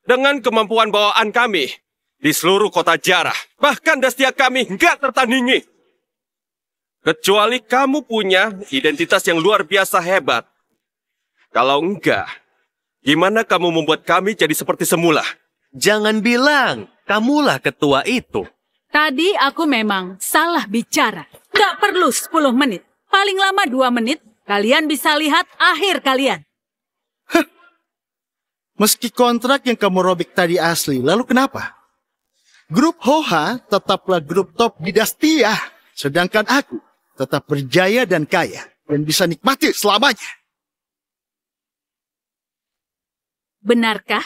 dengan kemampuan bawaan kami di seluruh kota Jarah. Bahkan Dastia kami nggak tertandingi. Kecuali kamu punya identitas yang luar biasa hebat. Kalau enggak, gimana kamu membuat kami jadi seperti semula? Jangan bilang, kamulah ketua itu. Tadi aku memang salah bicara. Gak perlu 10 menit. Paling lama 2 menit, kalian bisa lihat akhir kalian. Meski kontrak yang kamu robek tadi asli, lalu kenapa? Grup Hoha tetaplah grup top di Dastia. Sedangkan aku tetap berjaya dan kaya. Dan bisa nikmati selamanya. Benarkah?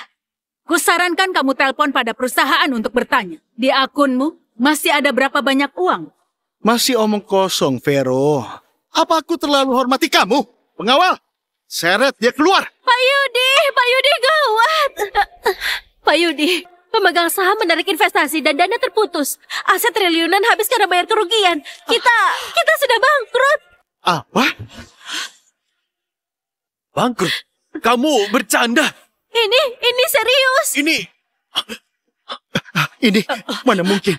Kusarankan kamu telepon pada perusahaan untuk bertanya. Di akunmu masih ada berapa banyak uang? Masih omong kosong, Vero. Apa aku terlalu hormati kamu? Pengawal, seret dia keluar. Pak Yudi gawat. Pak Yudi, pemegang saham menarik investasi dan dana terputus. Aset triliunan habis karena bayar kerugian. Kita sudah bangkrut. Apa? Bangkrut? Kamu bercanda? Ini serius. Ini, mana mungkin?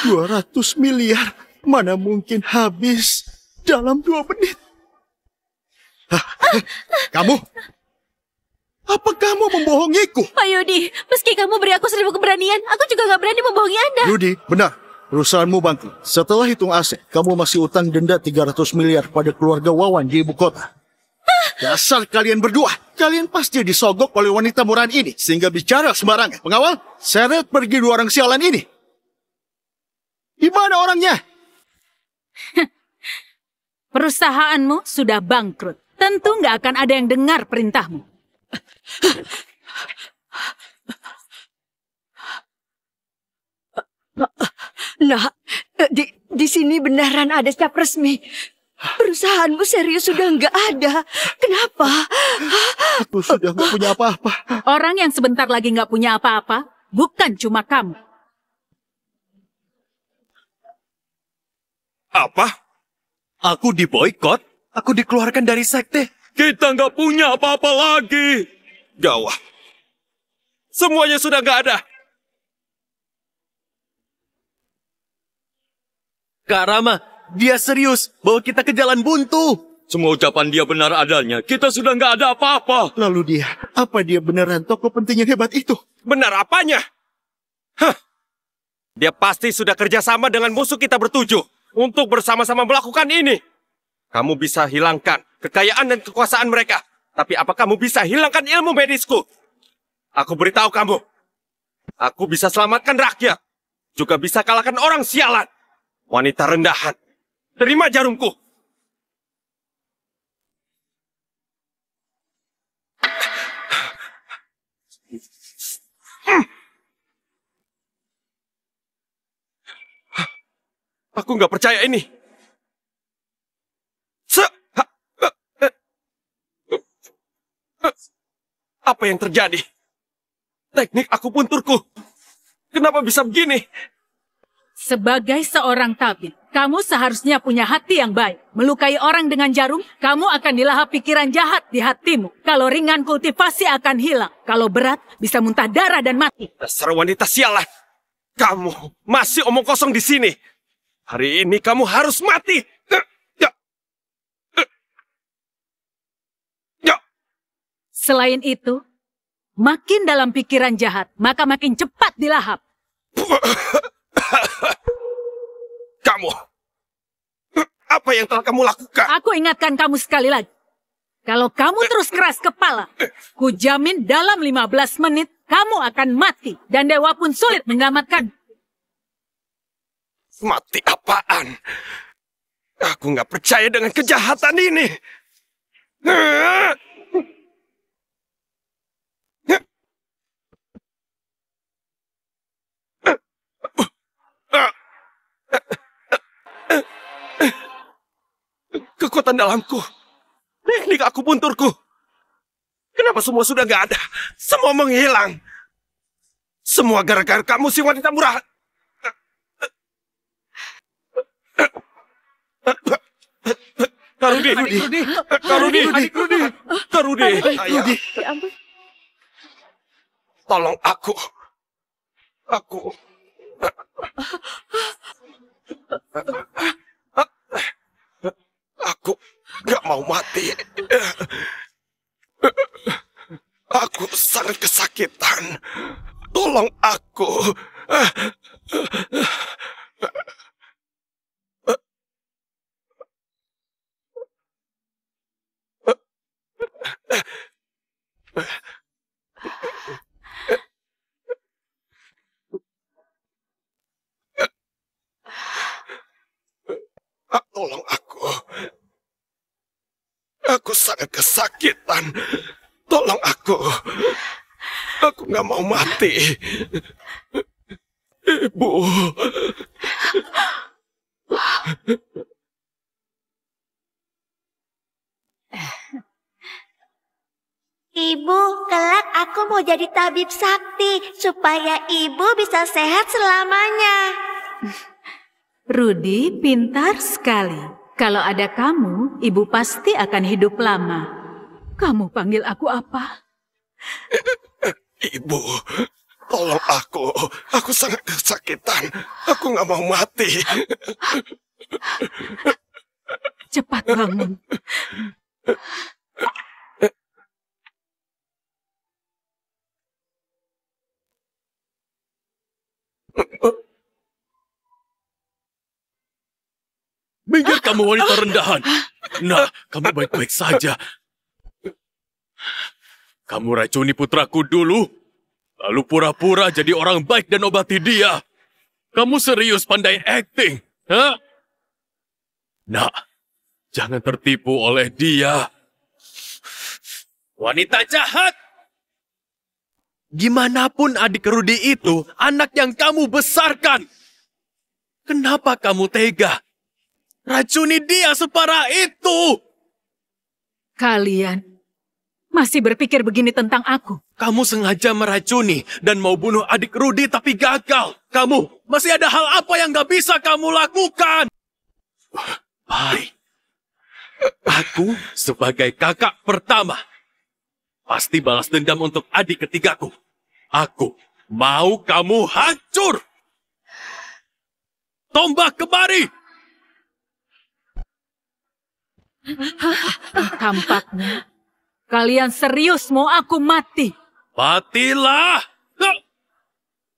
200 miliar mana mungkin habis dalam 2 menit. Kamu? Apa kamu membohongiku? Pak Yudi, meski kamu beri aku 1000 keberanian, aku juga gak berani membohongi Anda. Yudi, benar. Perusahaanmu bangkrut. Setelah hitung aset, kamu masih utang denda 300 miliar pada keluarga Wawan di ibu kota. Dasar kalian berdua. Kalian pasti disogok oleh wanita murahan ini, sehingga bicara sembarangan. Pengawal, seret pergi 2 orang sialan ini. Di mana orangnya? Perusahaanmu sudah bangkrut. Tentu nggak akan ada yang dengar perintahmu. Nah, di sini beneran ada cap resmi. Perusahaanmu serius sudah nggak ada. Kenapa? Aku sudah nggak punya apa-apa. Orang yang sebentar lagi nggak punya apa-apa bukan cuma kamu. Apa? Aku diboikot? Aku dikeluarkan dari sekte? Kita nggak punya apa-apa lagi. Gawat. Semuanya sudah nggak ada. Kak Rama, dia serius bawa kita ke jalan buntu. Semua ucapan dia benar adanya. Kita sudah nggak ada apa-apa. Lalu apa dia beneran tokoh penting yang hebat itu? Benar apanya? Hah. Dia pasti sudah kerjasama dengan musuh kita bertujuh untuk bersama-sama melakukan ini. Kamu bisa hilangkan kekayaan dan kekuasaan mereka. Tapi apa kamu bisa hilangkan ilmu medisku? Aku beritahu kamu. Aku bisa selamatkan rakyat. Juga bisa kalahkan orang sialan. Wanita rendahan. Terima jarumku. Aku nggak percaya ini. Apa yang terjadi? Teknik akupunturku. Kenapa bisa begini? Sebagai seorang tabib, kamu seharusnya punya hati yang baik. Melukai orang dengan jarum, kamu akan dilahap pikiran jahat di hatimu. Kalau ringan, kultivasi akan hilang. Kalau berat, bisa muntah darah dan mati. Dasar wanita sialan. Kamu masih omong kosong di sini. Hari ini kamu harus mati. Selain itu, makin dalam pikiran jahat, maka makin cepat dilahap. Kamu, apa yang telah kamu lakukan? Aku ingatkan kamu sekali lagi. Kalau kamu terus keras kepala, ku jamin dalam 15 menit kamu akan mati. Dan dewa pun sulit menyelamatkan. Mati apaan? Aku nggak percaya dengan kejahatan ini. Kekuatan dalamku. Teknik akupunturku. Kenapa semua sudah nggak ada? Semua menghilang. Semua gara-gara kamu si wanita murahan. Karudi. Tolong aku. Aku gak mau mati. Aku sangat kesakitan. Tolong aku. Tolong aku. Aku sangat kesakitan. Tolong aku. Aku nggak mau mati. Ibu. Ibu, kelak aku mau jadi tabib sakti supaya ibu bisa sehat selamanya. Rudi pintar sekali. Kalau ada kamu, ibu pasti akan hidup lama. Kamu panggil aku apa? Ibu. Tolong aku sangat kesakitan. Aku nggak mau mati. Cepat bangun. Minggir kamu wanita rendahan. Nah, kamu baik-baik saja. Kamu racuni putraku dulu, lalu pura-pura jadi orang baik dan obati dia. Kamu serius pandai acting, ha? Nah, jangan tertipu oleh dia. Wanita jahat! Gimanapun adik Rudy itu, anak yang kamu besarkan. Kenapa kamu tega? Racuni dia separah itu! Kalian masih berpikir begini tentang aku? Kamu sengaja meracuni dan mau bunuh adik Rudy tapi gagal. Kamu masih ada hal apa yang gak bisa kamu lakukan? Baik. Aku sebagai kakak pertama pasti balas dendam untuk adik ketigaku. Aku mau kamu hancur. Tombak kemari. Tampaknya kalian serius mau aku mati. Matilah.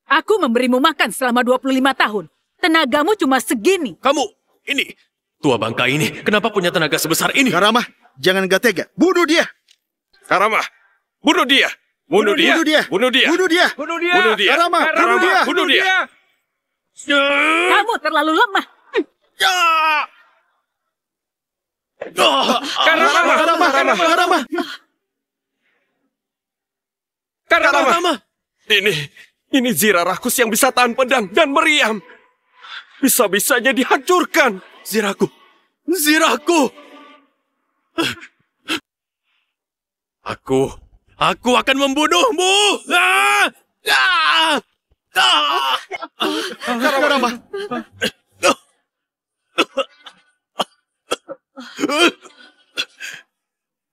Aku memberimu makan selama 25 tahun. Tenagamu cuma segini. Kamu, ini, tua bangka ini, kenapa punya tenaga sebesar ini? Karama, jangan gak tega. Bunuh dia. Karama, bunuh dia. Bunuh dia. Bunuh dia. Bunuh dia. Bunuh dia. Bunuh dia. Bunuh dia. Karama, bunuh dia. Bunuh dia. Kamu terlalu lemah. Karama. Ini Zira rakus yang bisa tahan pedang dan meriam. Bisa-bisanya dihancurkan. Ziraku. Aku akan membunuhmu. Karama.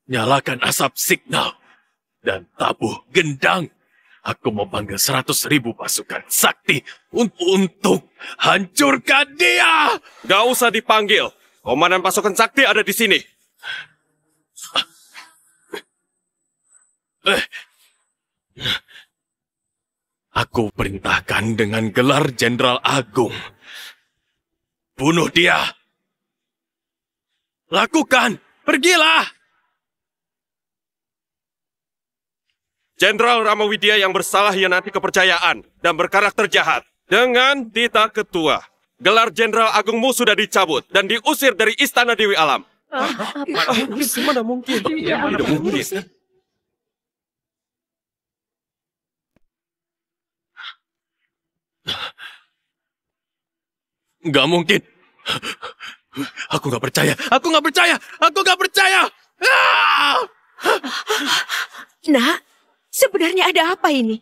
Nyalakan asap signal dan tabuh gendang. Aku mau panggil 100.000 pasukan sakti untuk hancurkan dia. Gak usah dipanggil. Komandan pasukan sakti ada di sini. Aku perintahkan dengan gelar Jenderal Agung. Bunuh dia. Lakukan. Pergilah. Jenderal Ramawidya yang bersalah hianati kepercayaan dan berkarakter jahat. Dengan titah ketua, gelar Jenderal Agungmu sudah dicabut dan diusir dari Istana Dewi Alam. Mana mungkin? Tidak mungkin. Gak mungkin. Aku gak percaya. Nak, sebenarnya ada apa ini?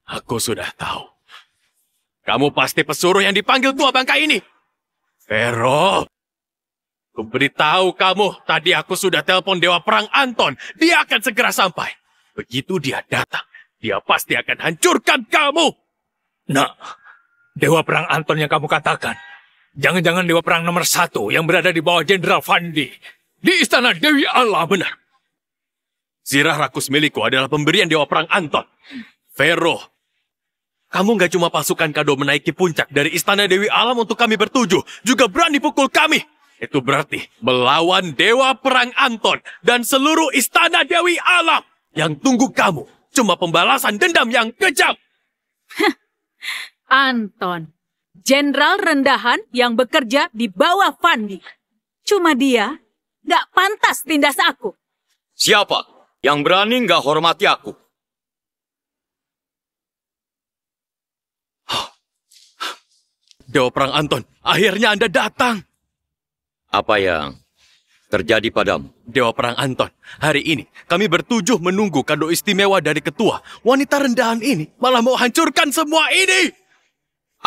Aku sudah tahu. Kamu pasti pesuruh yang dipanggil tua bangka ini. Vero, aku beritahu kamu, tadi aku sudah telepon Dewa Perang Anton. Dia akan segera sampai. Begitu dia datang, dia pasti akan hancurkan kamu. Nah, Dewa Perang Anton yang kamu katakan. Jangan-jangan Dewa Perang nomor 1 yang berada di bawah Jenderal Fandi. Di Istana Dewi Allah. Benar. Zirah rakus milikku adalah pemberian Dewa Perang Anton. Vero, kamu gak cuma pasukan kado menaiki puncak dari Istana Dewi Alam untuk kami bertujuh, juga berani pukul kami. Itu berarti melawan Dewa Perang Anton dan seluruh Istana Dewi Alam. Yang tunggu kamu cuma pembalasan dendam yang kejam. Anton, jenderal rendahan yang bekerja di bawah Fandi. Cuma dia gak pantas tindas aku. Siapa yang berani gak hormati aku? Dewa Perang Anton, akhirnya Anda datang. Apa yang terjadi padamu? Dewa Perang Anton, hari ini kami bertujuh menunggu kado istimewa dari ketua. Wanita rendahan ini malah mau hancurkan semua ini.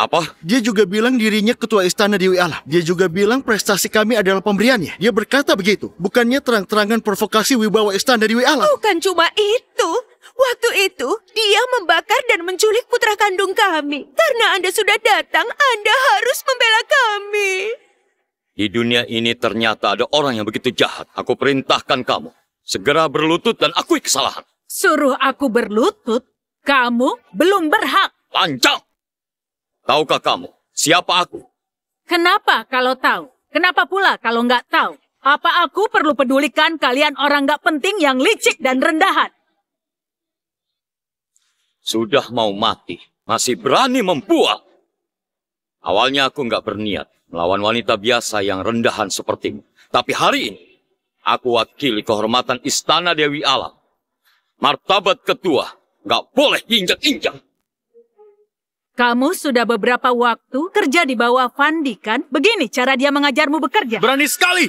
Apa? Dia juga bilang dirinya ketua Istana Dewi Alam. Dia juga bilang prestasi kami adalah pemberiannya. Dia berkata begitu. Bukannya terang-terangan provokasi wibawa Istana Dewi Alam. Bukan cuma itu. Waktu itu, dia membakar dan menculik putra kandung kami. Karena Anda sudah datang, Anda harus membela kami. Di dunia ini ternyata ada orang yang begitu jahat. Aku perintahkan kamu segera berlutut dan akui kesalahan. Suruh aku berlutut? Kamu belum berhak. Lancang! Tahukah kamu siapa aku? Kenapa kalau tahu? Kenapa pula kalau nggak tahu? Apa aku perlu pedulikan kalian orang nggak penting yang licik dan rendahan? Sudah mau mati, masih berani membual. Awalnya aku nggak berniat melawan wanita biasa yang rendahan sepertimu. Tapi hari ini, aku wakili kehormatan Istana Dewi Alam. Martabat ketua nggak boleh injak-injak. Kamu sudah beberapa waktu kerja di bawah Fandi, kan? Begini cara dia mengajarmu bekerja. Berani sekali!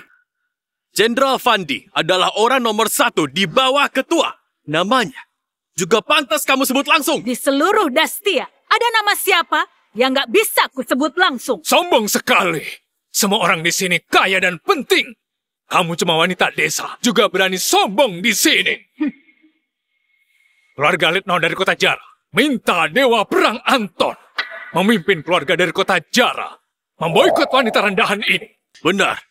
Jenderal Fandi adalah orang nomor 1 di bawah ketua. Namanya juga pantas kamu sebut langsung. Di seluruh Dastia, ada nama siapa yang nggak bisa ku sebut langsung? Sombong sekali. Semua orang di sini kaya dan penting. Kamu cuma wanita desa, juga berani sombong di sini. Keluarga Litno dari kota Jara minta Dewa Perang Anton memimpin keluarga dari kota Jara memboikot wanita rendahan ini. Benar.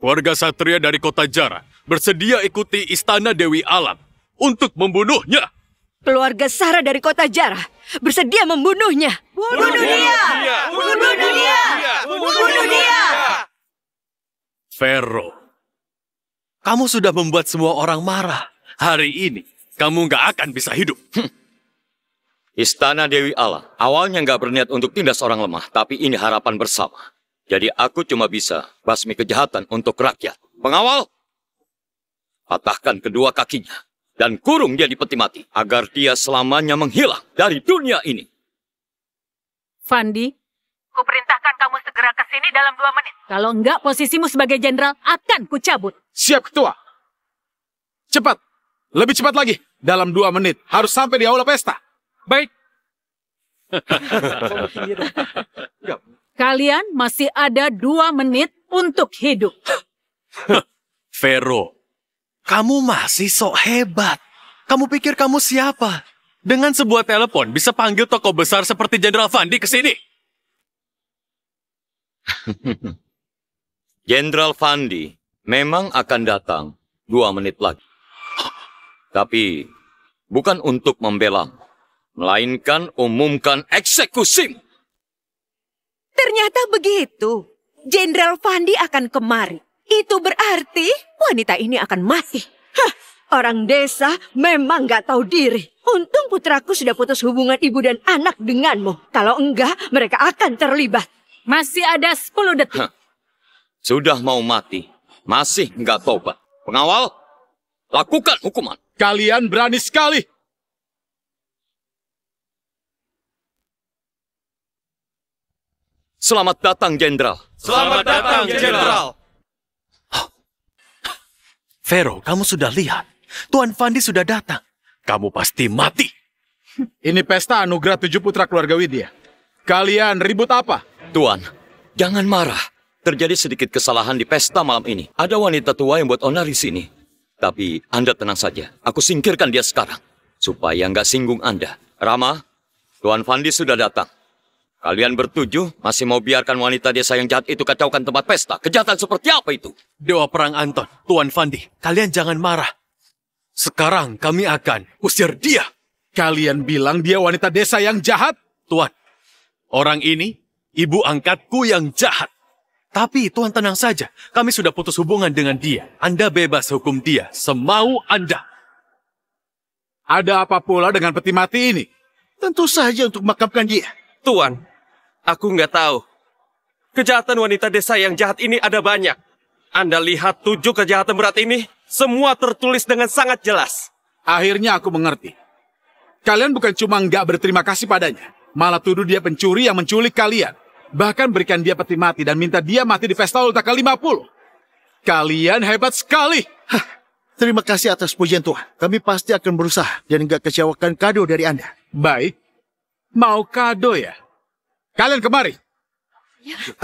Keluarga Satria dari kota Jara bersedia ikuti Istana Dewi Alam untuk membunuhnya. Keluarga Sarah dari kota Jara bersedia membunuhnya. Bunuh dia! Bunuh dia! Bunuh dia! Vero, kamu sudah membuat semua orang marah. Hari ini, kamu nggak akan bisa hidup. Istana Dewi Alam awalnya nggak berniat untuk tindas orang lemah, tapi ini harapan bersama. Jadi aku cuma bisa basmi kejahatan untuk rakyat. Pengawal, patahkan kedua kakinya dan kurung dia di peti mati agar dia selamanya menghilang dari dunia ini. Fandi, kuperintahkan kamu segera ke sini dalam 2 menit. Kalau enggak, posisimu sebagai jenderal akan kucabut. Siap, Ketua. Cepat. Lebih cepat lagi. Dalam 2 menit. Harus sampai di aula pesta. Baik. Kalian masih ada 2 menit untuk hidup. Vero, kamu masih sok hebat. Kamu pikir kamu siapa? Dengan sebuah telepon bisa panggil tokoh besar seperti Jenderal Fandi ke sini. Jenderal Fandi memang akan datang 2 menit lagi. Tapi bukan untuk membela, melainkan umumkan eksekusi. Ternyata begitu. Jenderal Fandi akan kemari. Itu berarti wanita ini akan mati. Hah, orang desa memang nggak tahu diri. Untung putraku sudah putus hubungan ibu dan anak denganmu. Kalau enggak, mereka akan terlibat. Masih ada 10 detik. Sudah mau mati, masih nggak tobat. Pengawal, lakukan hukuman. Kalian berani sekali. Selamat datang, Jenderal. Selamat datang, Jenderal. Vero, kamu sudah lihat. Tuan Fandi sudah datang. Kamu pasti mati. Ini pesta anugerah 7 putra keluarga Widya. Kalian ribut apa? Tuan, jangan marah. Terjadi sedikit kesalahan di pesta malam ini. Ada wanita tua yang buat onar di sini. Tapi Anda tenang saja. Aku singkirkan dia sekarang. Supaya nggak singgung Anda. Rama, Tuan Fandi sudah datang. Kalian bertujuh masih mau biarkan wanita desa yang jahat itu kacaukan tempat pesta. Kejahatan seperti apa itu? Dewa Perang Anton, Tuan Fandi, kalian jangan marah. Sekarang kami akan usir dia. Kalian bilang dia wanita desa yang jahat? Tuan, orang ini ibu angkatku yang jahat. Tapi Tuan tenang saja, kami sudah putus hubungan dengan dia. Anda bebas hukum dia semau Anda. Ada apa pula dengan peti mati ini? Tentu saja untuk memakamkan dia. Tuan, aku nggak tahu. Kejahatan wanita desa yang jahat ini ada banyak. Anda lihat 7 kejahatan berat ini, semua tertulis dengan sangat jelas. Akhirnya aku mengerti. Kalian bukan cuma nggak berterima kasih padanya, malah tuduh dia pencuri yang menculik kalian. Bahkan berikan dia peti mati dan minta dia mati di pesta ulta ke-50. Kalian hebat sekali. Terima kasih atas pujian Tuhan. Kami pasti akan berusaha dan nggak kecewakan kado dari Anda. Baik. Mau kado ya? Kalian kemari.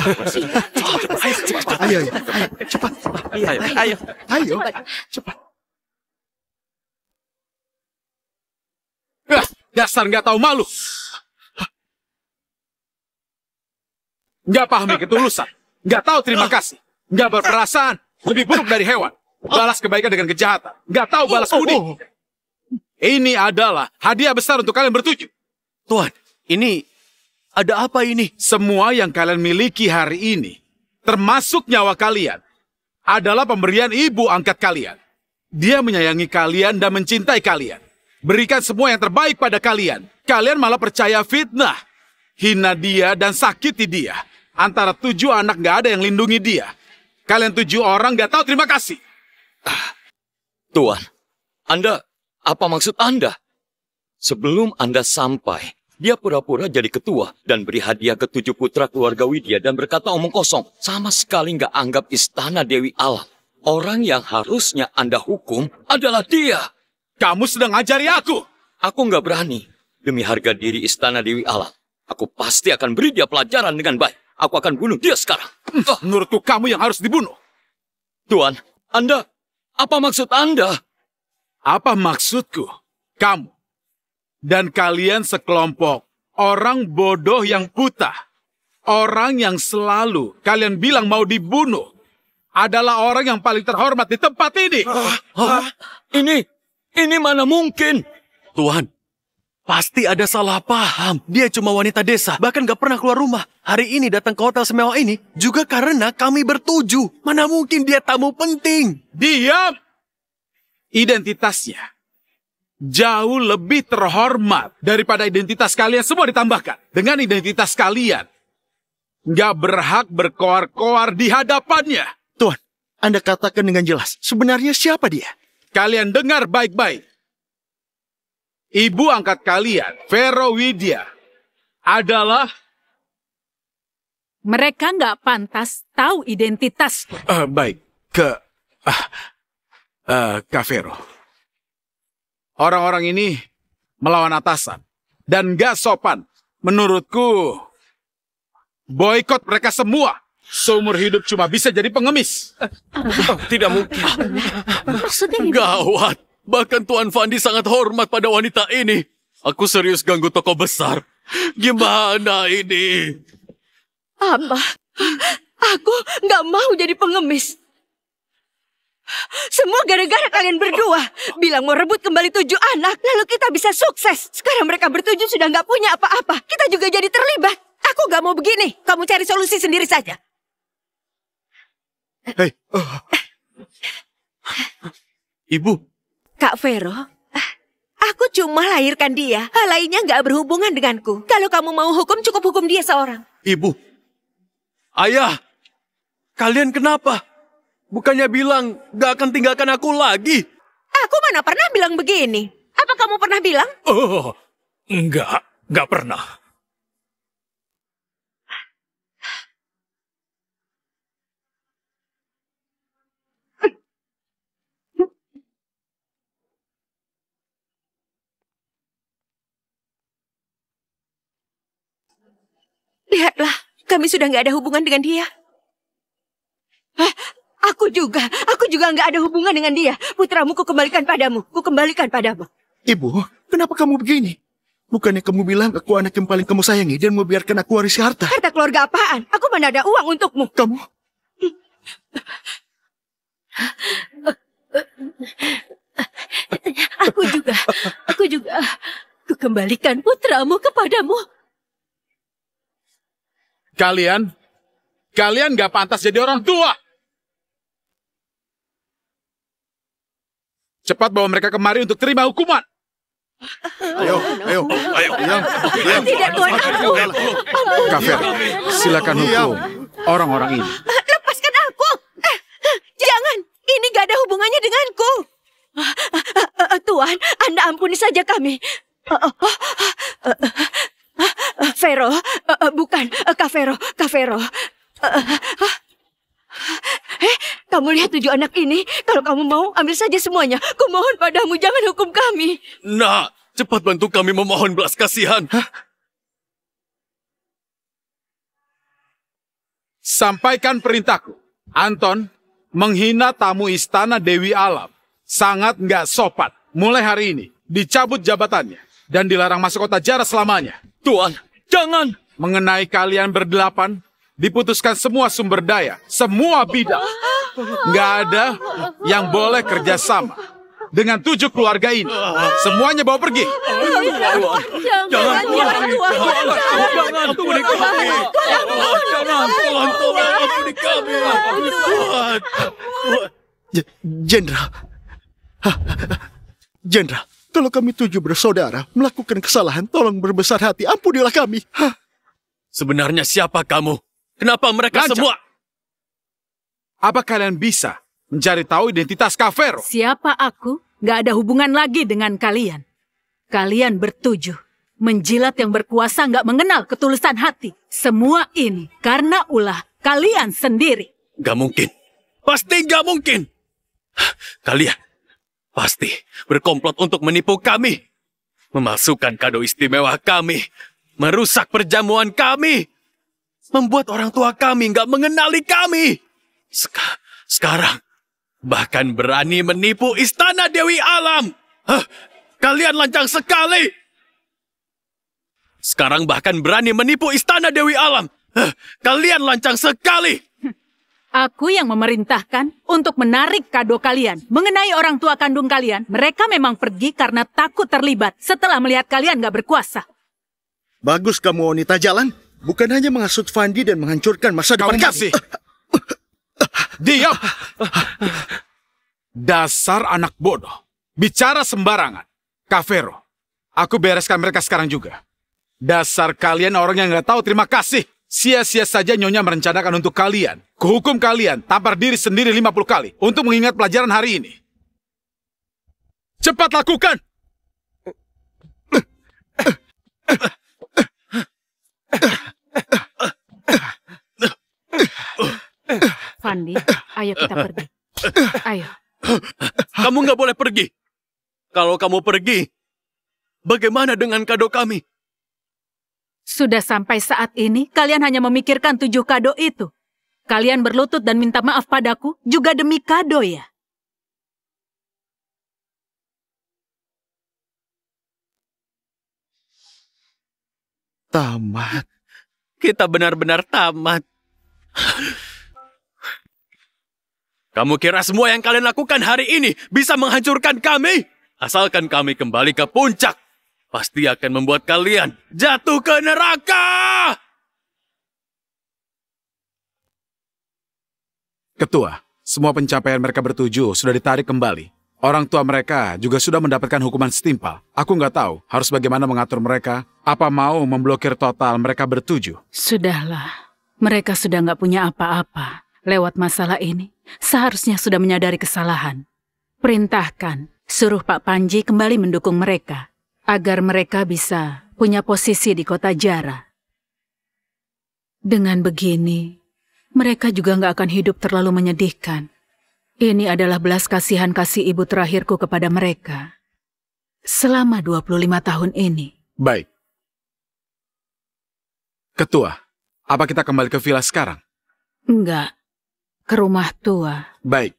Ayo, cepat. Ayo, cepat. Dasar nggak tahu malu. Nggak pahami ketulusan. Nggak tahu terima kasih. Nggak berperasaan. Lebih buruk dari hewan. Balas kebaikan dengan kejahatan. Nggak tahu balas budi. Ini adalah hadiah besar untuk kalian bertujuh. Tuan, ini... ada apa ini? Semua yang kalian miliki hari ini, termasuk nyawa kalian, adalah pemberian ibu angkat kalian. Dia menyayangi kalian dan mencintai kalian. Berikan semua yang terbaik pada kalian. Kalian malah percaya fitnah. Hina dia dan sakiti dia. Antara 7 anak gak ada yang lindungi dia. Kalian 7 orang gak tahu terima kasih. Tuan, apa maksud Anda? Sebelum Anda sampai, dia pura-pura jadi ketua dan beri hadiah ke 7 putra keluarga Widya dan berkata omong kosong. Sama sekali nggak anggap istana Dewi Alam. Orang yang harusnya Anda hukum adalah dia. Kamu sedang ngajari aku. Aku nggak berani. Demi harga diri istana Dewi Alam, aku pasti akan beri dia pelajaran dengan baik. Aku akan bunuh dia sekarang. Menurutku kamu yang harus dibunuh. Tuan, apa maksud Anda? Apa maksudku? Kamu. Dan kalian sekelompok orang bodoh yang buta. Orang yang selalu kalian bilang mau dibunuh. Adalah orang yang paling terhormat di tempat ini. Ini mana mungkin? Tuhan, pasti ada salah paham. Dia cuma wanita desa, bahkan gak pernah keluar rumah. Hari ini datang ke hotel semewah ini juga karena kami bertuju. Mana mungkin dia tamu penting? Diam! Identitasnya jauh lebih terhormat daripada identitas kalian semua ditambahkan. Dengan identitas kalian, nggak berhak berkoar-koar di hadapannya. Tuan, Anda katakan dengan jelas, sebenarnya siapa dia? Kalian dengar baik-baik. Ibu angkat kalian, Vero Widya, adalah... Mereka nggak pantas tahu identitas. Baik, Kak Vero. Orang-orang ini melawan atasan dan gak sopan. Menurutku, boikot mereka semua. Seumur hidup cuma bisa jadi pengemis. Tidak mungkin. Gawat. Bahkan Tuan Fandi sangat hormat pada wanita ini. Aku serius ganggu toko besar. Gimana ini? Apa? Aku gak mau jadi pengemis. Semua gara-gara kalian berdua. Bilang mau rebut kembali 7 anak. Lalu kita bisa sukses. Sekarang mereka bertujuh sudah gak punya apa-apa. Kita juga jadi terlibat. Aku gak mau begini. Kamu cari solusi sendiri saja. Hei. Ibu. Kak Vero, aku cuma lahirkan dia. Hal lainnya gak berhubungan denganku. Kalau kamu mau hukum, cukup hukum dia seorang. Ibu. Ayah. Kalian kenapa? Bukannya bilang gak akan tinggalkan aku lagi? Aku mana pernah bilang begini. Apa kamu pernah bilang? Oh, enggak pernah. Lihatlah, kami sudah gak ada hubungan dengan dia. Aku juga nggak ada hubungan dengan dia. Putramu kukembalikan padamu. Ibu, kenapa kamu begini? Bukannya kamu bilang aku anak yang paling kamu sayangi dan mau biarkan aku warisi harta? Harta keluarga apaan? Aku mana ada uang untukmu. Kamu? Aku juga. Kukembalikan putramu kepadamu. Kalian gak pantas jadi orang tua. Cepat bawa mereka kemari untuk terima hukuman. Ayo. Tidak, Tuan. Kak Vero, silakan hukum orang-orang ini. Lepaskan aku. Jangan, ini gak ada hubungannya denganku. Tuan, Anda ampuni saja kami. Vero, bukan, Kak Vero. Kamu lihat 7 anak ini. Kalau kamu mau, ambil saja semuanya. Kumohon padamu, jangan hukum kami. Nak, cepat bantu kami memohon belas kasihan. Sampaikan perintahku. Anton menghina tamu istana Dewi Alam. Sangat nggak sopan. Mulai hari ini, dicabut jabatannya. dan dilarang masuk kota Jara selamanya. Tuan, jangan! Mengenai kalian berdelapan, diputuskan semua sumber daya, semua bidang. Nggak ada yang boleh kerjasama dengan 7 keluarga ini. Semuanya bawa pergi. Jangan, ampuni kami. Tolong, ampuni kami. Jenderal. Jenderal, kalau kami 7 bersaudara melakukan kesalahan, tolong berbesar hati, ampunilah kami. Sebenarnya siapa kamu? Kenapa mereka Lancar. semua? Apa kalian bisa mencari tahu identitas Kak Vero? Siapa aku? Gak ada hubungan lagi dengan kalian. Kalian bertujuh. Menjilat yang berkuasa gak mengenal ketulusan hati. Semua ini karena ulah kalian sendiri. Gak mungkin. Pasti gak mungkin. Kalian pasti berkomplot untuk menipu kami. Memasukkan kado istimewa kami. Merusak perjamuan kami. Membuat orang tua kami gak mengenali kami. Sekarang bahkan berani menipu istana Dewi Alam. Kalian lancang sekali. Sekarang bahkan berani menipu istana Dewi Alam. Kalian lancang sekali. Aku yang memerintahkan untuk menarik kado kalian. Mengenai orang tua kandung kalian, mereka memang pergi karena takut terlibat setelah melihat kalian gak berkuasa. Bagus kamu wanita jalan. Bukan hanya menghasut Fandi dan menghancurkan masa depan kami. Diam! Dasar anak bodoh. Bicara sembarangan. Kak Vero, aku bereskan mereka sekarang juga. Dasar kalian orang yang gak tahu terima kasih. Sia-sia saja Nyonya merencanakan untuk kalian. Kuhukum kalian, tampar diri sendiri 50 kali. Untuk mengingat pelajaran hari ini. Cepat lakukan! Fandi, ayo kita pergi. Ayo. Kamu nggak boleh pergi. Kalau kamu pergi, bagaimana dengan kado kami? Sudah sampai saat ini, kalian hanya memikirkan 7 kado itu. Kalian berlutut dan minta maaf padaku juga demi kado ya? Tamat. Kita benar-benar tamat. Kamu kira semua yang kalian lakukan hari ini bisa menghancurkan kami? Asalkan kami kembali ke puncak, pasti akan membuat kalian jatuh ke neraka! Ketua, semua pencapaian mereka bertujuh sudah ditarik kembali. Orang tua mereka juga sudah mendapatkan hukuman setimpal. Aku nggak tahu harus bagaimana mengatur mereka. Apa mau memblokir total mereka bertujuh? Sudahlah, mereka sudah nggak punya apa-apa. Lewat masalah ini, seharusnya sudah menyadari kesalahan. Perintahkan, suruh Pak Panji kembali mendukung mereka, agar mereka bisa punya posisi di kota Jara. Dengan begini, mereka juga nggak akan hidup terlalu menyedihkan. Ini adalah belas kasihan kasih ibu terakhirku kepada mereka. Selama 25 tahun ini. Baik. Ketua, apa kita kembali ke villa sekarang? Enggak. Ke rumah tua. Baik.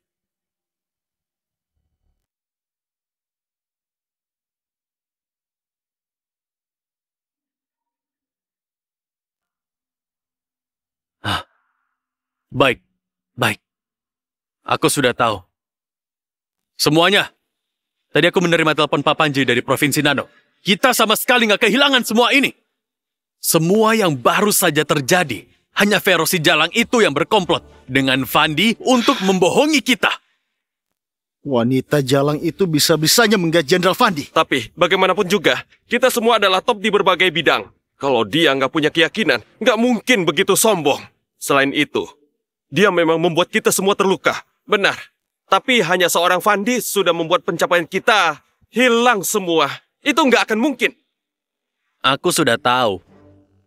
Baik, baik. Aku sudah tahu. Semuanya. Tadi aku menerima telepon Pak Panji dari Provinsi Nano. Kita sama sekali nggak kehilangan semua ini. Semua yang baru saja terjadi. Hanya Vero si Jalang itu yang berkomplot dengan Fandi untuk membohongi kita. Wanita Jalang itu bisa-bisanya menggaji Jenderal Fandi. Tapi bagaimanapun juga, kita semua adalah top di berbagai bidang. Kalau dia nggak punya keyakinan, nggak mungkin begitu sombong. Selain itu, dia memang membuat kita semua terluka. Benar. Tapi hanya seorang Fandi sudah membuat pencapaian kita hilang semua. Itu nggak akan mungkin. Aku sudah tahu.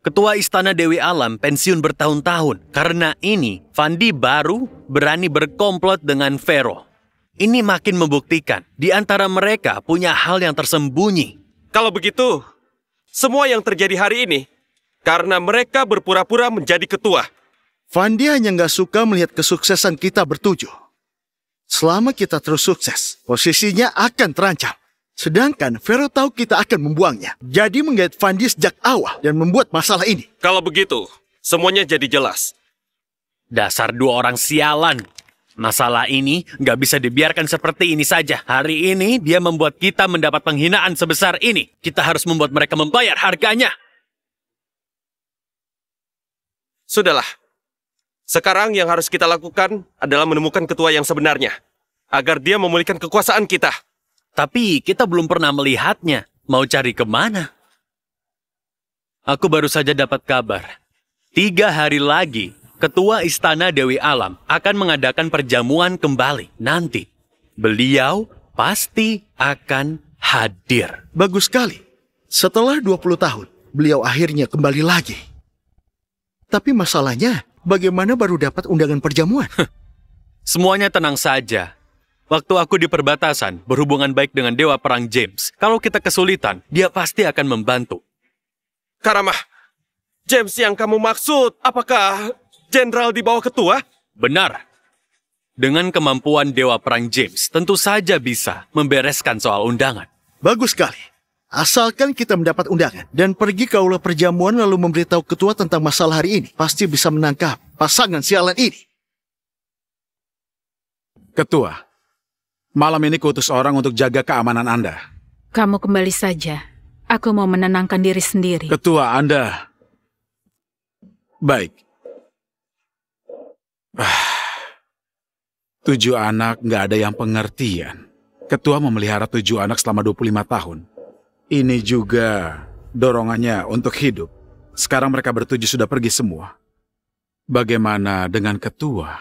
Ketua Istana Dewi Alam pensiun bertahun-tahun. Karena ini, Fandi baru berani berkomplot dengan Vero. Ini makin membuktikan di antara mereka punya hal yang tersembunyi. Kalau begitu, semua yang terjadi hari ini karena mereka berpura-pura menjadi ketua. Fandi hanya nggak suka melihat kesuksesan kita bertujuh. Selama kita terus sukses, posisinya akan terancam. Sedangkan Pharaoh tahu kita akan membuangnya. Jadi menggait Vandi sejak awal dan membuat masalah ini. Kalau begitu, semuanya jadi jelas. Dasar dua orang sialan. Masalah ini nggak bisa dibiarkan seperti ini saja. Hari ini dia membuat kita mendapat penghinaan sebesar ini. Kita harus membuat mereka membayar harganya. Sudahlah. Sekarang yang harus kita lakukan adalah menemukan ketua yang sebenarnya. Agar dia memulihkan kekuasaan kita. Tapi kita belum pernah melihatnya. Mau cari kemana? Aku baru saja dapat kabar. 3 hari lagi, Ketua Istana Dewi Alam akan mengadakan perjamuan kembali. Nanti, beliau pasti akan hadir. Bagus sekali. Setelah 20 tahun, beliau akhirnya kembali lagi. Tapi masalahnya, bagaimana baru dapat undangan perjamuan? Semuanya tenang saja. Waktu aku di perbatasan, berhubungan baik dengan Dewa Perang James. Kalau kita kesulitan, dia pasti akan membantu. Karamah, James yang kamu maksud, apakah jenderal di bawah ketua? Benar. Dengan kemampuan Dewa Perang James, tentu saja bisa membereskan soal undangan. Bagus sekali. Asalkan kita mendapat undangan dan pergi ke aula perjamuan lalu memberitahu ketua tentang masalah hari ini, pasti bisa menangkap pasangan sialan ini. Ketua, malam ini kuutus orang untuk jaga keamanan Anda. Kamu kembali saja. Aku mau menenangkan diri sendiri. Ketua, Anda... Baik. 7 anak nggak ada yang pengertian. Ketua memelihara 7 anak selama 25 tahun. Ini juga dorongannya untuk hidup. Sekarang mereka bertujuh sudah pergi semua. Bagaimana dengan ketua?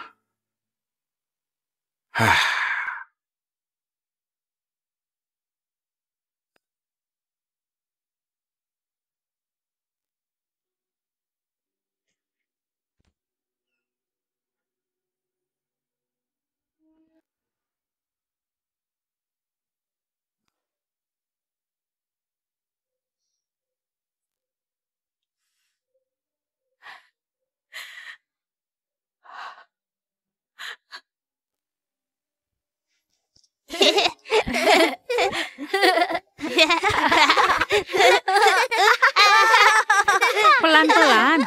Pelan-pelan.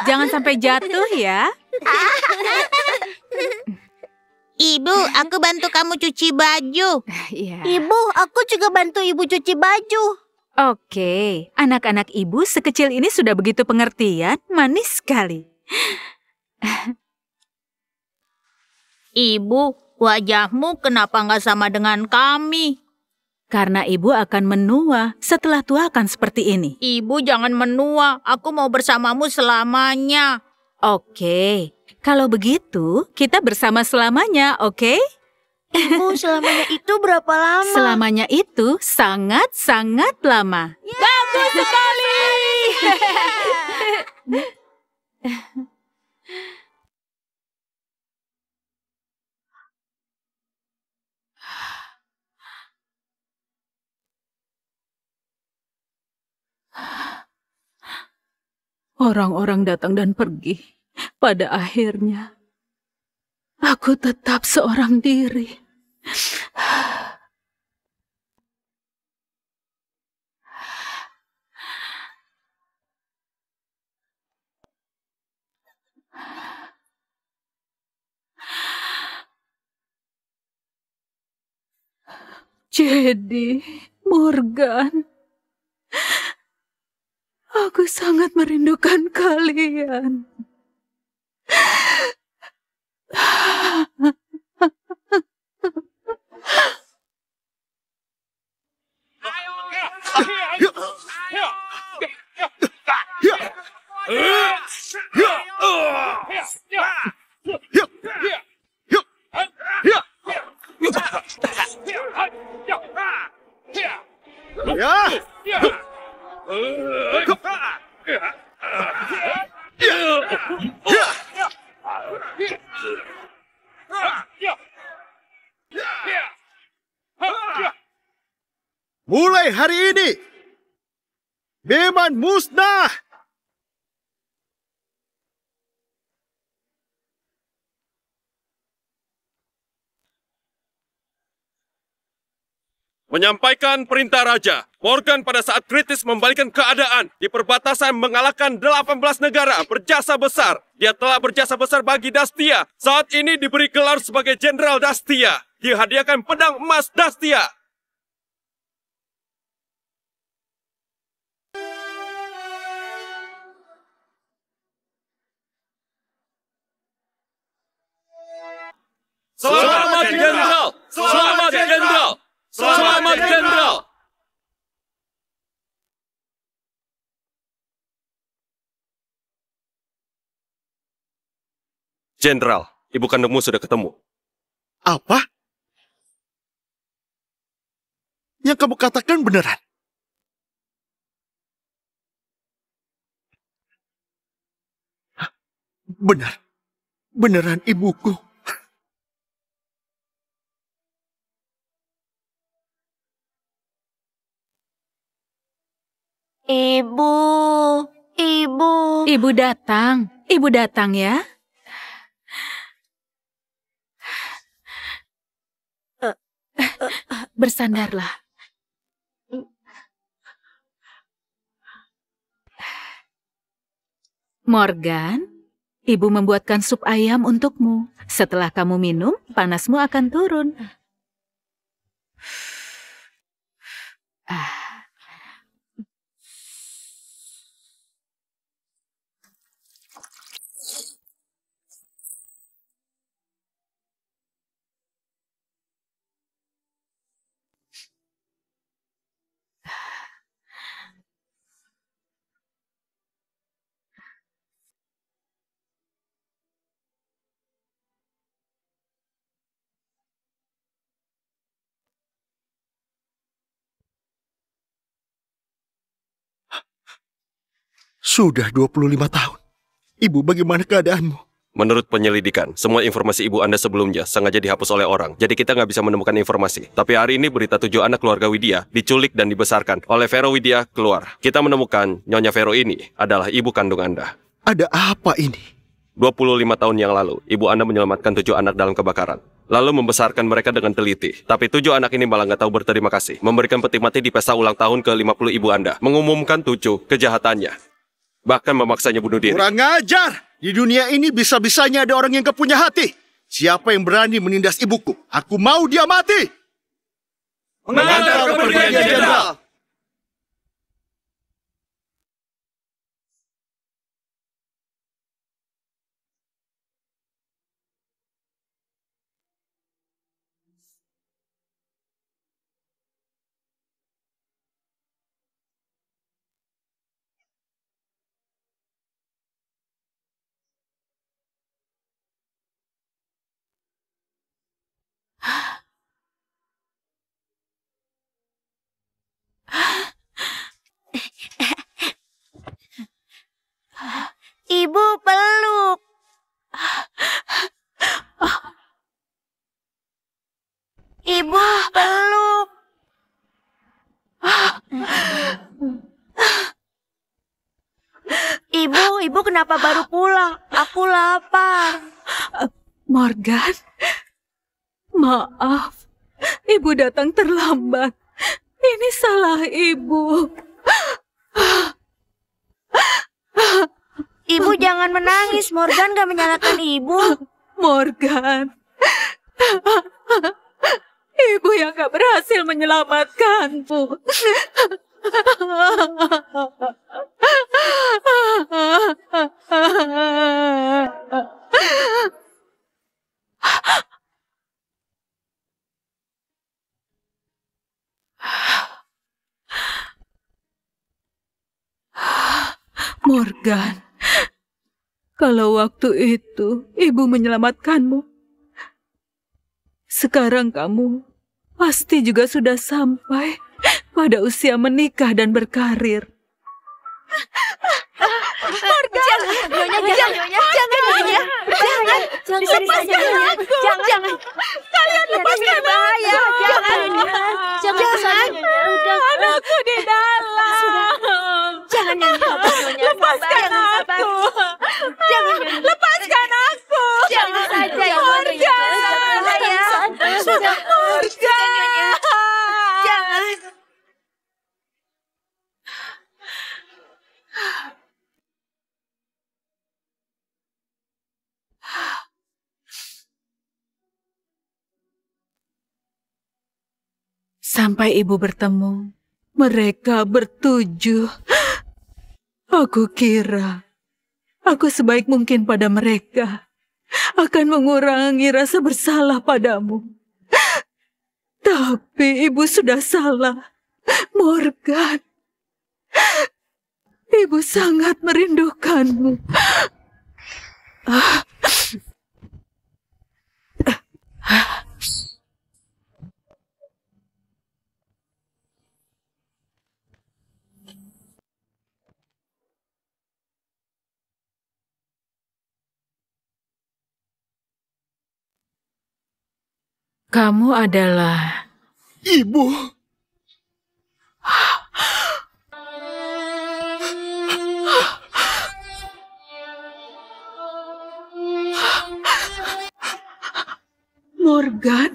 Jangan sampai jatuh ya. Ibu, aku bantu kamu cuci baju. Ibu, aku juga bantu ibu cuci baju. Oke, anak-anak ibu sekecil ini sudah begitu pengertian, manis sekali. Ibu, wajahmu kenapa nggak sama dengan kami? Karena ibu akan menua, setelah tua akan seperti ini. Ibu jangan menua, aku mau bersamamu selamanya. Oke, kalau begitu kita bersama selamanya, oke? Ibu, selamanya itu berapa lama? Selamanya itu sangat-sangat lama. Bagus sekali! Orang-orang datang dan pergi. Pada akhirnya, aku tetap seorang diri. Jadi, Morgan, aku sangat merindukan kalian. Mulai hari ini, Beman musnah! Menyampaikan perintah Raja, Morgan pada saat kritis membalikan keadaan. Di perbatasan mengalahkan 18 negara, berjasa besar. Dia telah berjasa besar bagi Dastia. Saat ini diberi gelar sebagai Jenderal Dastia. Dihadiahkan pedang emas Dastia. Selamat Jenderal! Selamat Jenderal! Selamat Jenderal! Jenderal, ibu kandungmu sudah ketemu. Apa? Yang kamu katakan beneran? Benar. Beneran ibuku. Ibu, ibu. Ibu datang. Ibu datang ya. Bersandarlah. Morgan, ibu membuatkan sup ayam untukmu. Setelah kamu minum, panasmu akan turun. Sudah 25 tahun. Ibu, bagaimana keadaanmu? Menurut penyelidikan, semua informasi ibu Anda sebelumnya sengaja dihapus oleh orang. Jadi kita nggak bisa menemukan informasi. Tapi hari ini berita 7 anak keluarga Widya diculik dan dibesarkan oleh Vero Widya keluar. Kita menemukan Nyonya Vero ini adalah ibu kandung Anda. Ada apa ini? 25 tahun yang lalu, ibu Anda menyelamatkan 7 anak dalam kebakaran. Lalu membesarkan mereka dengan teliti. Tapi 7 anak ini malah nggak tahu berterima kasih. Memberikan peti mati di pesta ulang tahun ke-50 ibu Anda. Mengumumkan 7 kejahatannya. Bahkan memaksanya bunuh diri. Kurang ajar! Di dunia ini bisa-bisanya ada orang yang gak punya hati. Siapa yang berani menindas ibuku? Aku mau dia mati! Mengantar kepergian Jenderal! Ibu peluk. Ibu peluk. Ibu kenapa baru pulang? Aku lapar. Morgan, maaf. Ibu datang terlambat. Ini salah ibu. Ibu jangan menangis. Morgan gak menyalahkan ibu. Morgan, ibu yang gak berhasil menyelamatkanmu. Morgan, kalau waktu itu ibu menyelamatkanmu, sekarang kamu pasti juga sudah sampai pada usia menikah dan berkarir. Morgan, jangan. Kalian lepaskan bahaya. Jangan. Anakku di dalam. Jangan Nyonya. Lepaskan aku. Lepaskan aku. Jangan saja ya Morgan. Morgan. Morgan. Jangan. Sampai ibu bertemu, mereka bertujuh. Aku kira aku sebaik mungkin pada mereka akan mengurangi rasa bersalah padamu. Tapi ibu sudah salah, Morgan. Ibu sangat merindukanmu. Kamu adalah... Ibu. Morgan?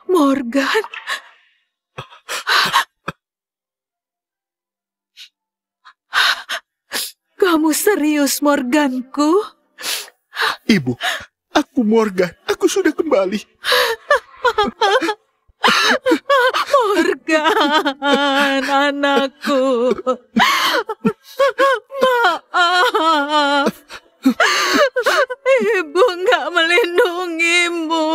Morgan? Kamu serius, Morganku? Ibu, aku Morgan. Aku sudah kembali. Morgan, anakku. Maaf. Ibu nggak melindungimu.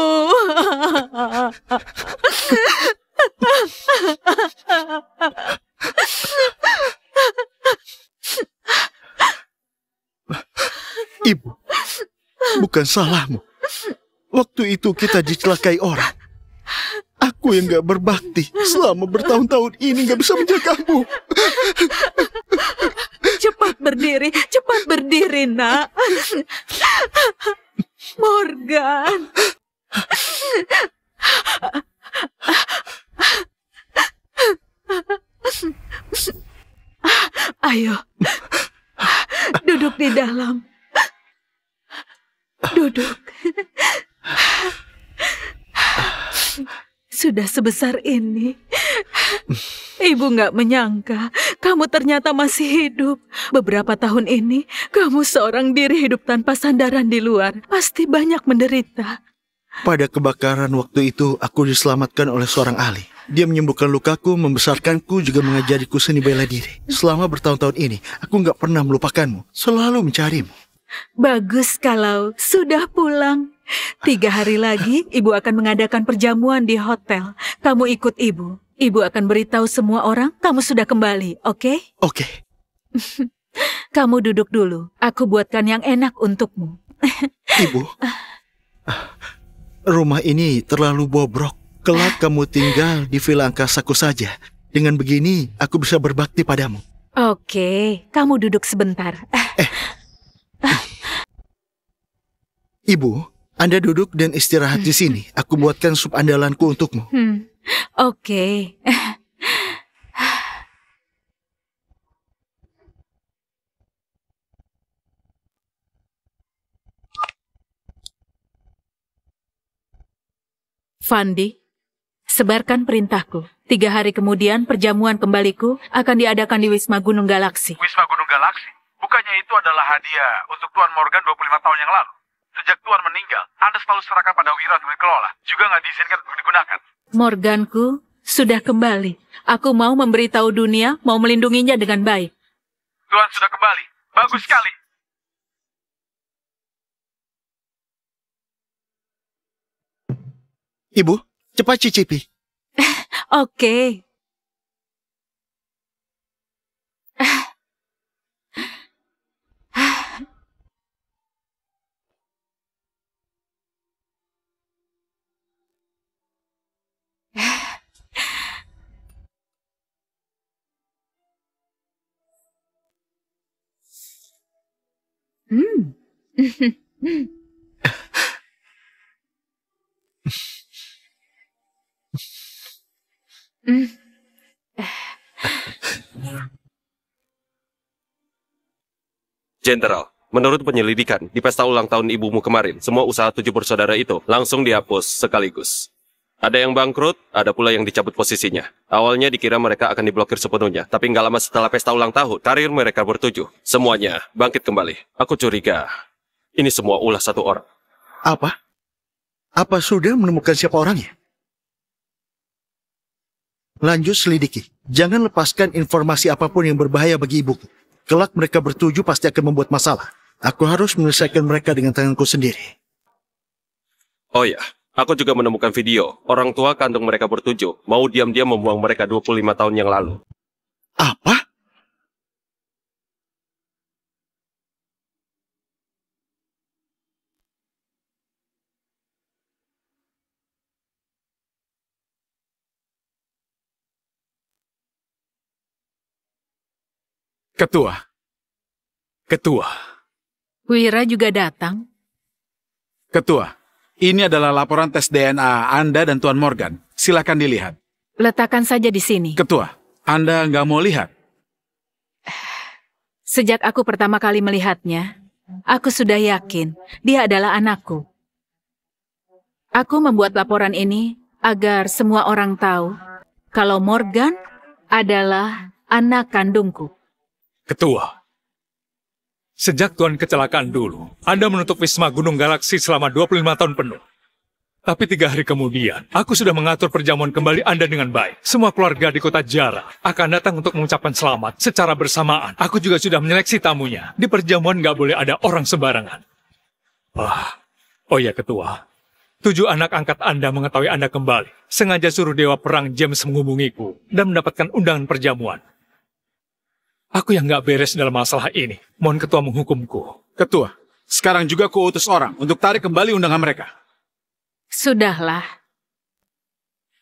Ibu, bukan salahmu. Waktu itu kita dicelakai orang. Aku yang gak berbakti selama bertahun-tahun ini gak bisa menjagamu. Cepat berdiri, nak. Morgan. Ayo, duduk di dalam. Duduk. Sudah sebesar ini. Ibu nggak menyangka kamu ternyata masih hidup. Beberapa tahun ini, kamu seorang diri hidup tanpa sandaran di luar. Pasti banyak menderita. Pada kebakaran waktu itu, aku diselamatkan oleh seorang ahli. Dia menyembuhkan lukaku, membesarkanku, juga mengajariku seni bela diri. Selama bertahun-tahun ini, aku nggak pernah melupakanmu. Selalu mencarimu. Bagus kalau sudah pulang. 3 hari lagi, ibu akan mengadakan perjamuan di hotel. Kamu ikut ibu. Ibu akan beritahu semua orang kamu sudah kembali, oke? Oke. Kamu duduk dulu. Aku buatkan yang enak untukmu. Ibu, rumah ini terlalu bobrok. Kelak kamu tinggal di villa angkasaku saja. Dengan begini, aku bisa berbakti padamu. Oke, kamu duduk sebentar. Ibu, Anda duduk dan istirahat di sini. Aku buatkan sup andalanku untukmu. Oke. Fandi, sebarkan perintahku. 3 hari kemudian perjamuan kembaliku akan diadakan di Wisma Gunung Galaksi. Wisma Gunung Galaksi? Bukannya itu adalah hadiah untuk Tuan Morgan 25 tahun yang lalu? Sejak Tuan meninggal, Anda selalu serahkan pada Wira untuk dikelola. Juga nggak diizinkan untuk digunakan. Morganku sudah kembali. Aku mau memberitahu dunia, mau melindunginya dengan baik. Tuan sudah kembali. Bagus sekali. Ibu, cepat cicipi. Oke. Jenderal, menurut penyelidikan, di pesta ulang tahun ibumu kemarin, semua usaha 7 bersaudara itu langsung dihapus sekaligus. Ada yang bangkrut, ada pula yang dicabut posisinya. Awalnya dikira mereka akan diblokir sepenuhnya, tapi nggak lama setelah pesta ulang tahun, karir mereka bertujuh. Semuanya bangkit kembali. Aku curiga, ini semua ulah satu orang. Apa? Apa sudah menemukan siapa orangnya? Lanjut selidiki. Jangan lepaskan informasi apapun yang berbahaya bagi ibuku. Kelak mereka bertuju pasti akan membuat masalah. Aku harus menyelesaikan mereka dengan tanganku sendiri. Oh ya, aku juga menemukan video. Orang tua kandung mereka bertuju mau diam-diam membuang mereka 25 tahun yang lalu. Apa? Ketua. Wira juga datang. Ketua, ini adalah laporan tes DNA Anda dan Tuan Morgan. Silakan dilihat. Letakkan saja di sini. Ketua, Anda nggak mau lihat? Sejak aku pertama kali melihatnya, aku sudah yakin dia adalah anakku. Aku membuat laporan ini agar semua orang tahu kalau Morgan adalah anak kandungku. Ketua, sejak Tuan kecelakaan dulu, Anda menutup Wisma Gunung Galaksi selama 25 tahun penuh. Tapi 3 hari kemudian, aku sudah mengatur perjamuan kembali Anda dengan baik. Semua keluarga di kota Jara akan datang untuk mengucapkan selamat secara bersamaan. Aku juga sudah menyeleksi tamunya. Di perjamuan nggak boleh ada orang sembarangan. Oh ya Ketua, 7 anak angkat Anda mengetahui Anda kembali. Sengaja suruh Dewa Perang James menghubungiku dan mendapatkan undangan perjamuan. Aku yang nggak beres dalam masalah ini. Mohon Ketua menghukumku. Ketua, sekarang juga ku utus orang untuk tarik kembali undangan mereka. Sudahlah.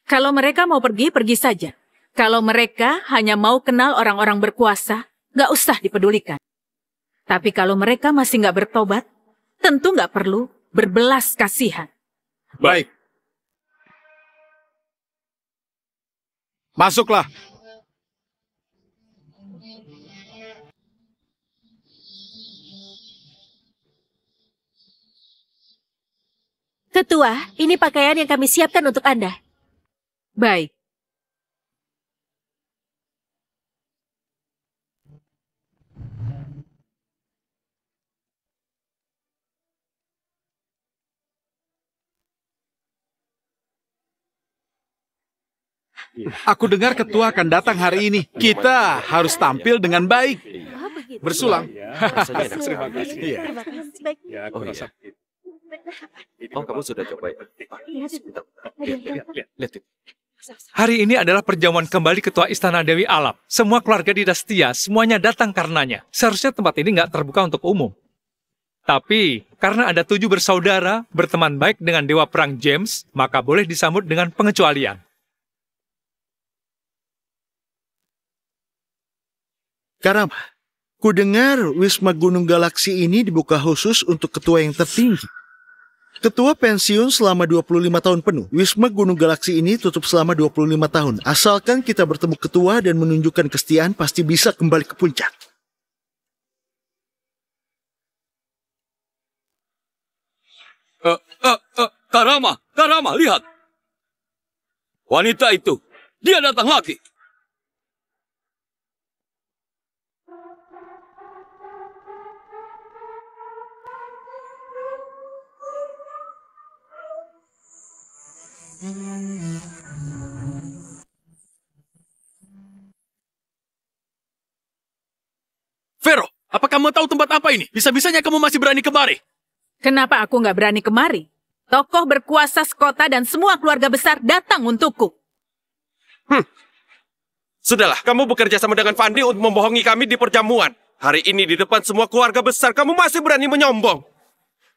Kalau mereka mau pergi, pergi saja. Kalau mereka hanya mau kenal orang-orang berkuasa, nggak usah dipedulikan. Tapi kalau mereka masih nggak bertobat, tentu nggak perlu berbelas kasihan. Baik. Masuklah. Ketua, ini pakaian yang kami siapkan untuk Anda. Baik. Aku dengar ketua akan datang hari ini. Kita harus tampil dengan baik. Bersulang. Terima kasih. Terima kasih. Oh, kamu sudah coba ya? Lihat. Hari ini adalah perjamuan kembali Ketua Istana Dewi Alam. Semua keluarga Dinastia, semuanya datang karenanya. Seharusnya tempat ini nggak terbuka untuk umum. Tapi, karena ada 7 bersaudara, berteman baik dengan Dewa Perang James, maka boleh disambut dengan pengecualian. Karama, ku dengar Wisma Gunung Galaksi ini dibuka khusus untuk ketua yang tertinggi. Ketua pensiun selama 25 tahun penuh. Wisma Gunung Galaksi ini tutup selama 25 tahun. Asalkan kita bertemu ketua dan menunjukkan kesetiaan, pasti bisa kembali ke puncak. Karama, lihat. Wanita itu, dia datang lagi. Vero, apa kamu tahu tempat apa ini? Bisa-bisanya kamu masih berani kemari. Kenapa aku nggak berani kemari? Tokoh berkuasa sekota dan semua keluarga besar datang untukku. Sudahlah, kamu bekerja sama dengan Fandi untuk membohongi kami di perjamuan. Hari ini di depan semua keluarga besar, kamu masih berani menyombong.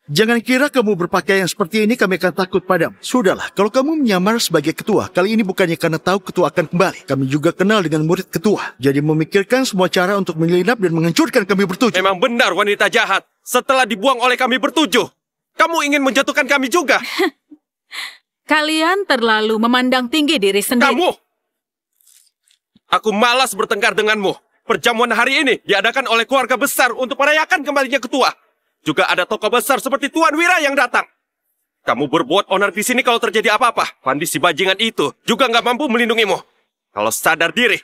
Jangan kira kamu berpakaian seperti ini kami akan takut padamu. Sudahlah, kalau kamu menyamar sebagai ketua, kali ini bukannya karena tahu ketua akan kembali. Kami juga kenal dengan murid ketua. Jadi memikirkan semua cara untuk menyelinap dan menghancurkan kami bertujuh. Memang benar wanita jahat. Setelah dibuang oleh kami bertujuh, kamu ingin menjatuhkan kami juga. Kalian terlalu memandang tinggi diri sendiri. Kamu! Aku malas bertengkar denganmu. Perjamuan hari ini diadakan oleh keluarga besar untuk merayakan kembalinya ketua. Juga ada tokoh besar seperti Tuan Wira yang datang. Kamu berbuat onar di sini kalau terjadi apa-apa. Fandi si bajingan itu juga nggak mampu melindungimu. Kalau sadar diri,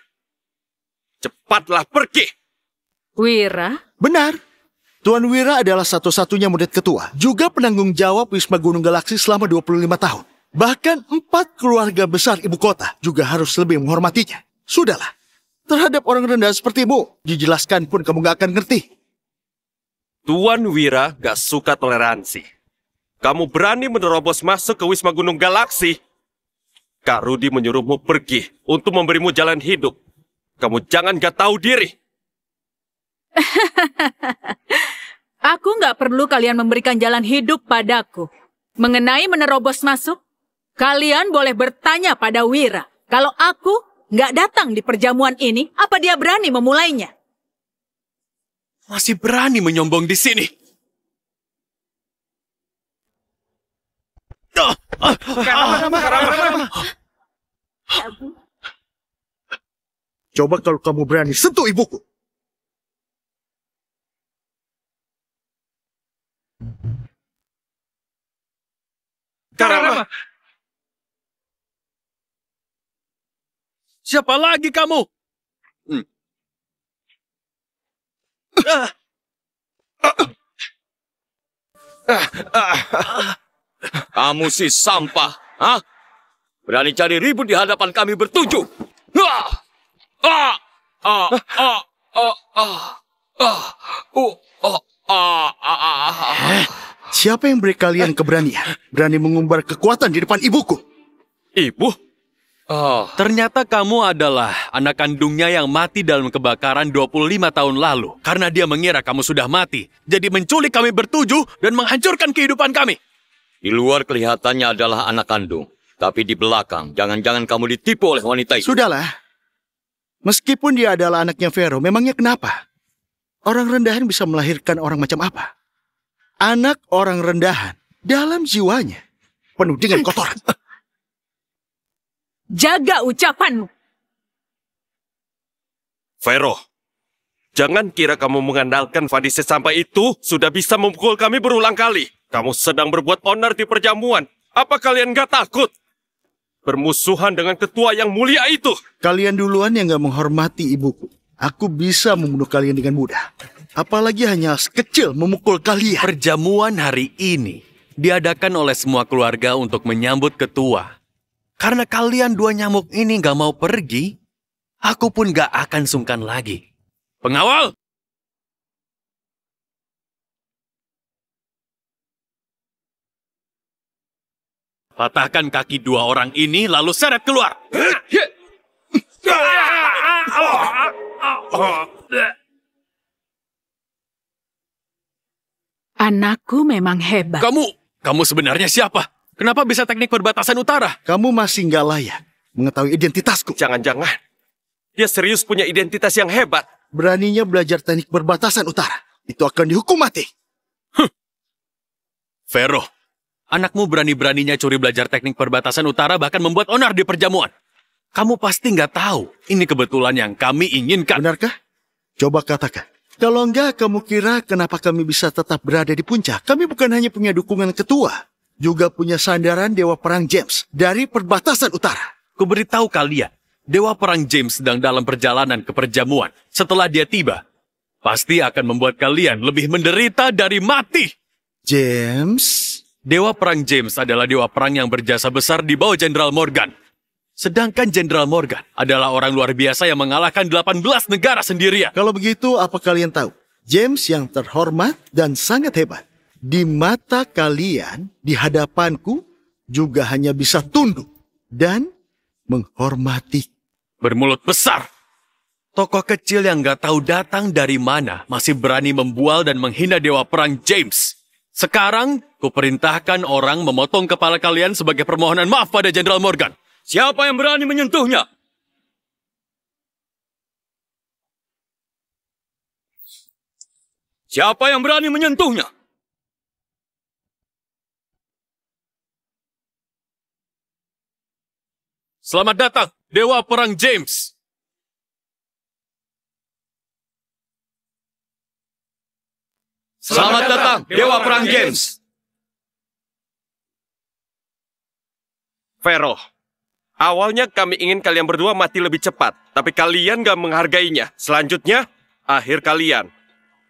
cepatlah pergi. Wira? Benar. Tuan Wira adalah satu-satunya murid ketua, juga penanggung jawab Wisma Gunung Galaksi selama 25 tahun. Bahkan 4 keluarga besar ibu kota juga harus lebih menghormatinya. Sudahlah, terhadap orang rendah sepertimu, dijelaskan pun kamu gak akan ngerti. Tuan Wira gak suka toleransi. Kamu berani menerobos masuk ke Wisma Gunung Galaksi. Kak Rudi menyuruhmu pergi untuk memberimu jalan hidup. Kamu jangan gak tahu diri. Aku nggak perlu kalian memberikan jalan hidup padaku. Mengenai menerobos masuk, kalian boleh bertanya pada Wira. Kalau aku nggak datang di perjamuan ini, apa dia berani memulainya? Masih berani menyombong di sini. Coba kalau kamu berani sentuh ibuku. Karama. Siapa lagi kamu? Kamu si sampah, hah? Berani cari ribut di hadapan kami bertujuh. Siapa yang beri kalian keberanian? Berani mengumbar kekuatan di depan ibuku? Ibu? Ternyata kamu adalah anak kandungnya yang mati dalam kebakaran 25 tahun lalu. Karena dia mengira kamu sudah mati. Jadi menculik kami bertujuh dan menghancurkan kehidupan kami. Di luar kelihatannya adalah anak kandung. Tapi di belakang, jangan-jangan kamu ditipu oleh wanita itu. Sudahlah. Meskipun dia adalah anaknya Vero, memangnya kenapa? Orang rendahan bisa melahirkan orang macam apa? Anak orang rendahan dalam jiwanya penuh dengan kotoran. Jaga ucapanmu. Vero, jangan kira kamu mengandalkan Fadise sampai itu sudah bisa memukul kami berulang kali. Kamu sedang berbuat onar di perjamuan. Apa kalian gak takut? Bermusuhan dengan ketua yang mulia itu. Kalian duluan yang gak menghormati ibuku. Aku bisa membunuh kalian dengan mudah. Apalagi hanya sekecil memukul kalian. Perjamuan hari ini diadakan oleh semua keluarga untuk menyambut ketua. Karena kalian dua nyamuk ini gak mau pergi, aku pun gak akan sungkan lagi. Pengawal! Patahkan kaki dua orang ini lalu seret keluar. Anakku memang hebat. Kamu sebenarnya siapa? Kenapa bisa teknik perbatasan utara? Kamu masih nggak layak mengetahui identitasku. Jangan-jangan dia serius punya identitas yang hebat. Beraninya belajar teknik perbatasan utara. Itu akan dihukum mati. Vero, anakmu berani-beraninya curi belajar teknik perbatasan utara bahkan membuat onar di perjamuan. Kamu pasti nggak tahu. Ini kebetulan yang kami inginkan. Benarkah? Coba katakan. Kalau enggak, kamu kira kenapa kami bisa tetap berada di puncak? Kami bukan hanya punya dukungan ketua, juga punya sandaran Dewa Perang James dari perbatasan utara. Kuberitahu kalian, Dewa Perang James sedang dalam perjalanan ke perjamuan. Setelah dia tiba, pasti akan membuat kalian lebih menderita dari mati. James? Dewa Perang James adalah dewa perang yang berjasa besar di bawah Jenderal Morgan. Sedangkan Jenderal Morgan adalah orang luar biasa yang mengalahkan 18 negara sendirian. Kalau begitu, apa kalian tahu? James yang terhormat dan sangat hebat. Di mata kalian, di hadapanku, juga hanya bisa tunduk dan menghormati. Bermulut besar. Tokoh kecil yang gak tahu datang dari mana masih berani membual dan menghina Dewa Perang James. Sekarang, kuperintahkan orang memotong kepala kalian sebagai permohonan maaf pada Jenderal Morgan. Siapa yang berani menyentuhnya? Siapa yang berani menyentuhnya? Selamat datang, Dewa Perang James. Selamat datang, Dewa Perang James. Vero, awalnya kami ingin kalian berdua mati lebih cepat, tapi kalian gak menghargainya. Selanjutnya, akhir kalian.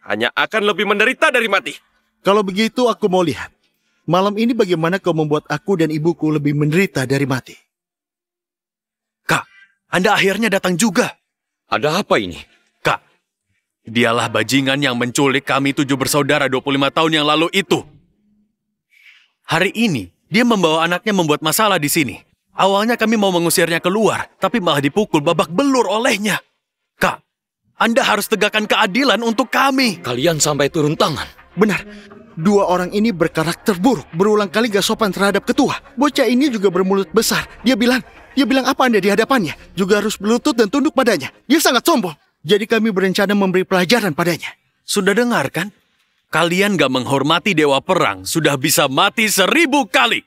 hanya akan lebih menderita dari mati. Kalau begitu aku mau lihat. Malam ini bagaimana kau membuat aku dan ibuku lebih menderita dari mati. Kak, Anda akhirnya datang juga. Ada apa ini? Kak, dialah bajingan yang menculik kami 7 bersaudara 25 tahun yang lalu itu. Hari ini, dia membawa anaknya membuat masalah di sini. Awalnya kami mau mengusirnya keluar, tapi malah dipukul babak belur olehnya. Kak, Anda harus tegakkan keadilan untuk kami. Kalian sampai turun tangan. Benar, 2 orang ini berkarakter buruk, berulang kali gak sopan terhadap ketua. Bocah ini juga bermulut besar. Dia bilang apa Anda di hadapannya? Juga harus berlutut dan tunduk padanya. Dia sangat sombong. Jadi kami berencana memberi pelajaran padanya. Sudah dengar kan? Kalian gak menghormati Dewa Perang, sudah bisa mati 1000 kali.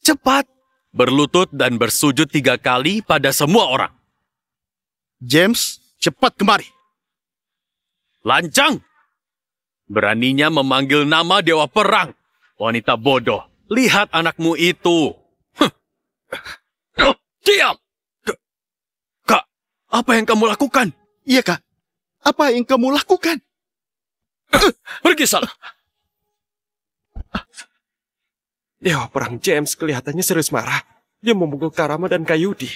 Cepat, berlutut dan bersujud 3 kali pada semua orang. James, cepat kemari. Lancang! Beraninya memanggil nama Dewa Perang. Wanita bodoh, lihat anakmu itu. Diam! Kak, apa yang kamu lakukan? Iya, Kak. Apa yang kamu lakukan? Pergi sana. Dewa Perang James kelihatannya serius marah. Dia memukul Karama dan Kayudi.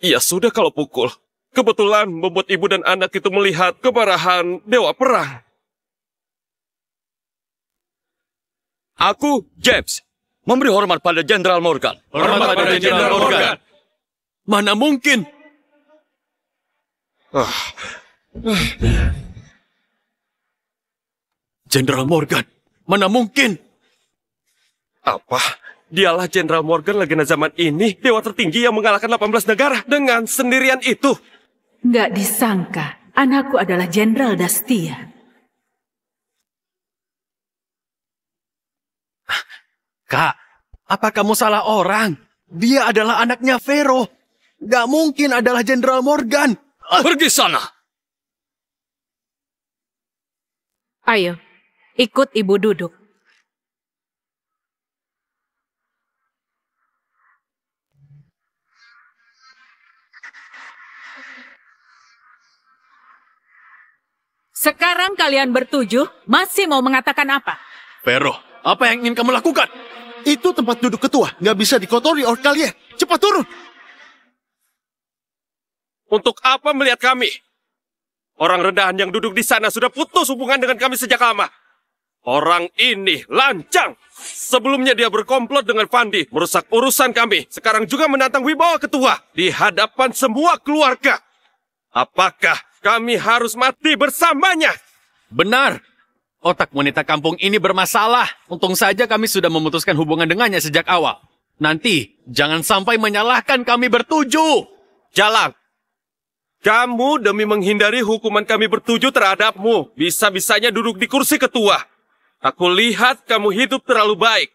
Ya sudah kalau pukul. Kebetulan membuat ibu dan anak itu melihat kemarahan Dewa Perang. Aku, James, memberi hormat pada Jenderal Morgan. Hormat pada Jenderal Morgan. Mana mungkin? Jenderal Morgan, mana mungkin? Apa? Dialah Jenderal Morgan legenda zaman ini, dewa tertinggi yang mengalahkan 18 negara dengan sendirian itu. Nggak disangka, anakku adalah Jenderal Dastia. Kak, apa kamu salah orang? Dia adalah anaknya Vero. Nggak mungkin adalah Jenderal Morgan. Pergi sana. Ayo, ikut ibu duduk. Sekarang kalian bertujuh masih mau mengatakan apa? Vero, apa yang ingin kamu lakukan? Itu tempat duduk ketua, nggak bisa dikotori oleh kalian. Cepat turun. Untuk apa melihat kami? Orang rendahan yang duduk di sana sudah putus hubungan dengan kami sejak lama. Orang ini lancang. Sebelumnya dia berkomplot dengan Fandi, merusak urusan kami. Sekarang juga menantang wibawa ketua di hadapan semua keluarga. Apakah kami harus mati bersamanya? Benar. Otak wanita kampung ini bermasalah. Untung saja kami sudah memutuskan hubungan dengannya sejak awal. Nanti, jangan sampai menyalahkan kami bertujuh. Jalang, kamu demi menghindari hukuman kami bertujuh terhadapmu, bisa-bisanya duduk di kursi ketua. Aku lihat kamu hidup terlalu baik.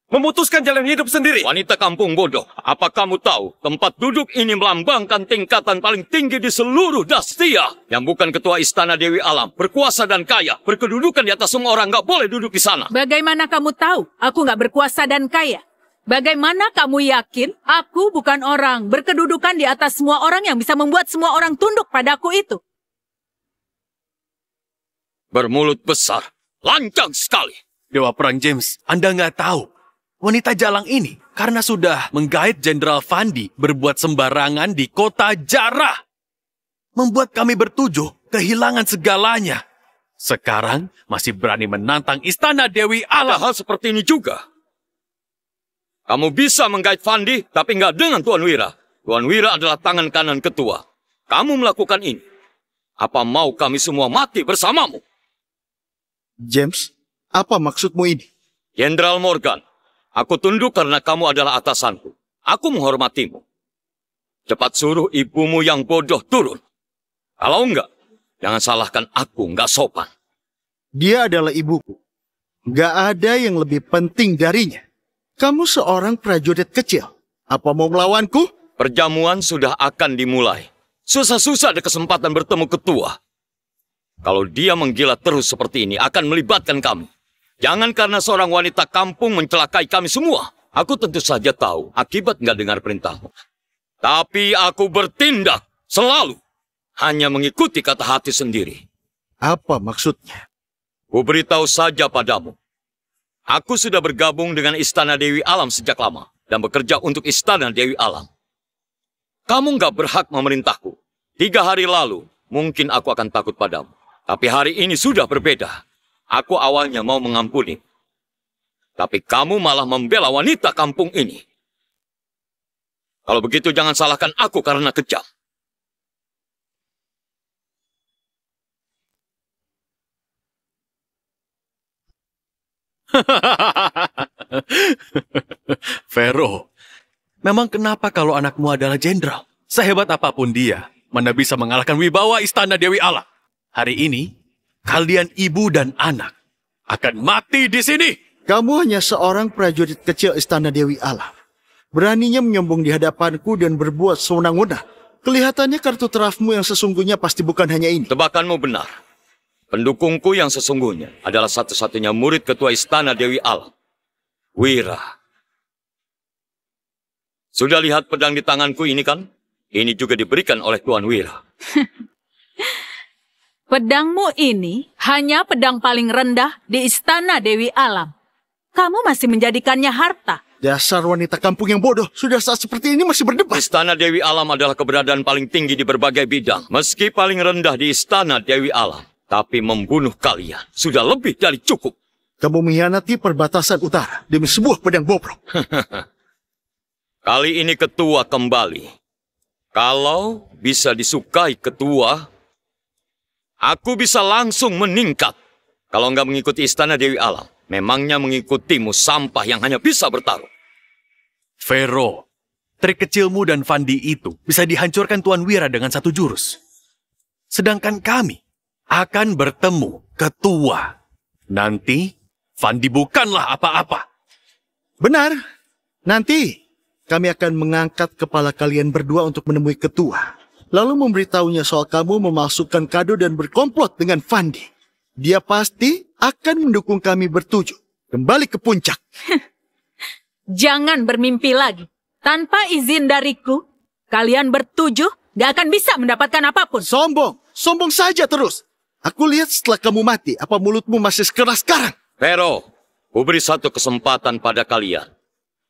Memutuskan jalan hidup sendiri. Wanita kampung bodoh, apa kamu tahu tempat duduk ini melambangkan tingkatan paling tinggi di seluruh Dastia? Yang bukan ketua istana Dewi Alam, berkuasa dan kaya, berkedudukan di atas semua orang, nggak boleh duduk di sana. Bagaimana kamu tahu aku nggak berkuasa dan kaya? Bagaimana kamu yakin aku bukan orang berkedudukan di atas semua orang yang bisa membuat semua orang tunduk padaku itu? Bermulut besar, lancang sekali. Dewa Perang James, Anda nggak tahu. Wanita jalang ini karena sudah menggait Jenderal Fandi berbuat sembarangan di kota Jarrah. Membuat kami bertujuh kehilangan segalanya. Sekarang masih berani menantang istana Dewi Alam. Hal seperti ini juga. Kamu bisa menggait Fandi, tapi nggak dengan Tuan Wira. Tuan Wira adalah tangan kanan ketua. Kamu melakukan ini. Apa mau kami semua mati bersamamu? James, apa maksudmu ini? Jenderal Morgan, aku tunduk karena kamu adalah atasanku. Aku menghormatimu. Cepat suruh ibumu yang bodoh turun. Kalau enggak, jangan salahkan aku, enggak sopan. Dia adalah ibuku. Nggak ada yang lebih penting darinya. Kamu seorang prajurit kecil. Apa mau melawanku? Perjamuan sudah akan dimulai. Susah-susah ada kesempatan bertemu ketua. Kalau dia menggila terus seperti ini, akan melibatkan kami. Jangan karena seorang wanita kampung mencelakai kami semua. Aku tentu saja tahu akibat nggak dengar perintahmu. Tapi aku bertindak selalu. Hanya mengikuti kata hati sendiri. Apa maksudnya? Ku beritahu saja padamu. Aku sudah bergabung dengan Istana Dewi Alam sejak lama dan bekerja untuk Istana Dewi Alam. Kamu nggak berhak memerintahku. 3 hari lalu, mungkin aku akan takut padamu. Tapi hari ini sudah berbeda. Aku awalnya mau mengampuni. Tapi kamu malah membela wanita kampung ini. Kalau begitu jangan salahkan aku karena kejam. Vero, memang kenapa kalau anakmu adalah jenderal? Sehebat apapun dia, mana bisa mengalahkan wibawa Istana Dewi Alam? Hari ini, kalian ibu dan anak akan mati di sini. Kamu hanya seorang prajurit kecil Istana Dewi Alam. Beraninya menyombong di hadapanku dan berbuat sewenang-wenang. Kelihatannya kartu tarafmu yang sesungguhnya pasti bukan hanya ini. Tebakanmu benar. Pendukungku yang sesungguhnya adalah satu-satunya murid ketua Istana Dewi Alam, Wira. Sudah lihat pedang di tanganku ini kan? Ini juga diberikan oleh Tuan Wira. Pedangmu ini hanya pedang paling rendah di Istana Dewi Alam. Kamu masih menjadikannya harta. Dasar wanita kampung yang bodoh. Sudah saat seperti ini masih berdebat. Istana Dewi Alam adalah keberadaan paling tinggi di berbagai bidang. Meski paling rendah di Istana Dewi Alam. Tapi membunuh kalian sudah lebih dari cukup. Kamu mengkhianati perbatasan utara demi sebuah pedang bobrok. Kali ini ketua kembali. Kalau bisa disukai ketua, aku bisa langsung meningkat. Kalau nggak mengikuti Istana Dewi Alam, memangnya mengikutimu sampah yang hanya bisa bertarung. Vero, trik kecilmu dan Fandi itu bisa dihancurkan Tuan Wira dengan 1 jurus. Sedangkan kami akan bertemu ketua. Nanti, Fandi bukanlah apa-apa. Benar. Nanti, kami akan mengangkat kepala kalian berdua untuk menemui ketua. Lalu memberitahunya soal kamu memasukkan kado dan berkomplot dengan Fandi. Dia pasti akan mendukung kami bertujuh. Kembali ke puncak. Jangan bermimpi lagi. Tanpa izin dariku, kalian bertujuh gak akan bisa mendapatkan apapun. Sombong. Sombong saja terus. Aku lihat setelah kamu mati, apa mulutmu masih sekeras sekarang? Vero, ku beri 1 kesempatan pada kalian.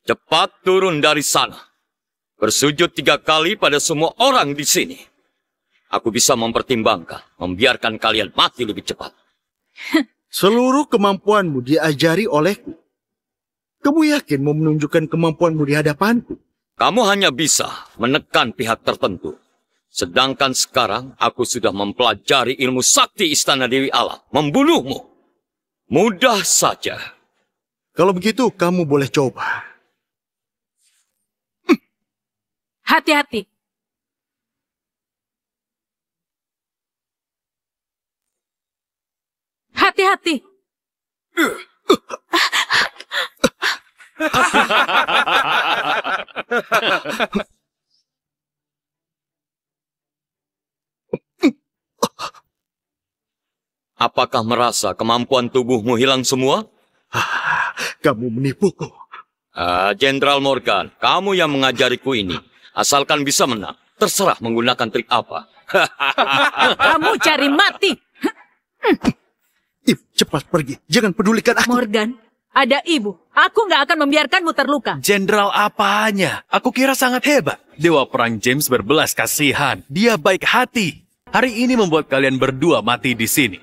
Cepat turun dari sana. Bersujud 3 kali pada semua orang di sini. Aku bisa mempertimbangkan, membiarkan kalian mati lebih cepat. Seluruh kemampuanmu diajari olehku. Kamu yakin mau menunjukkan kemampuanmu di hadapanku? Kamu hanya bisa menekan pihak tertentu. Sedangkan sekarang aku sudah mempelajari ilmu sakti Istana Dewi Alam. Membunuhmu. Mudah saja. Kalau begitu, kamu boleh coba. Hati-hati. Hati-hati. Apakah merasa kemampuan tubuhmu hilang semua? Kamu menipuku. Jenderal Morgan, kamu yang mengajariku ini. Asalkan bisa menang, terserah menggunakan trik apa. Kamu cari mati. Ibu, cepat pergi. Jangan pedulikan aku. Morgan, ada ibu. Aku nggak akan membiarkanmu terluka. Jenderal apanya? Aku kira sangat hebat. Dewa Perang James berbelas kasihan. Dia baik hati. Hari ini membuat kalian berdua mati di sini.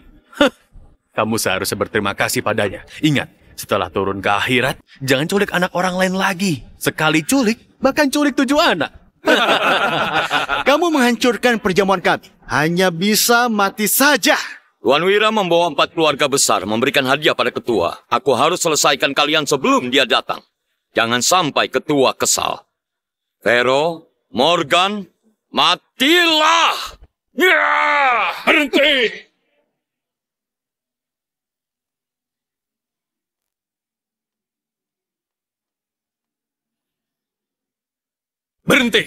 Kamu seharusnya berterima kasih padanya. Ingat, setelah turun ke akhirat, jangan culik anak orang lain lagi. Sekali culik, bahkan culik 7 anak. Kamu menghancurkan perjamuan kami. Hanya bisa mati saja. Tuan Wira membawa 4 keluarga besar memberikan hadiah pada ketua. Aku harus selesaikan kalian sebelum dia datang. Jangan sampai ketua kesal. Vero, Morgan, matilah! Ya! Berhenti! Berhenti!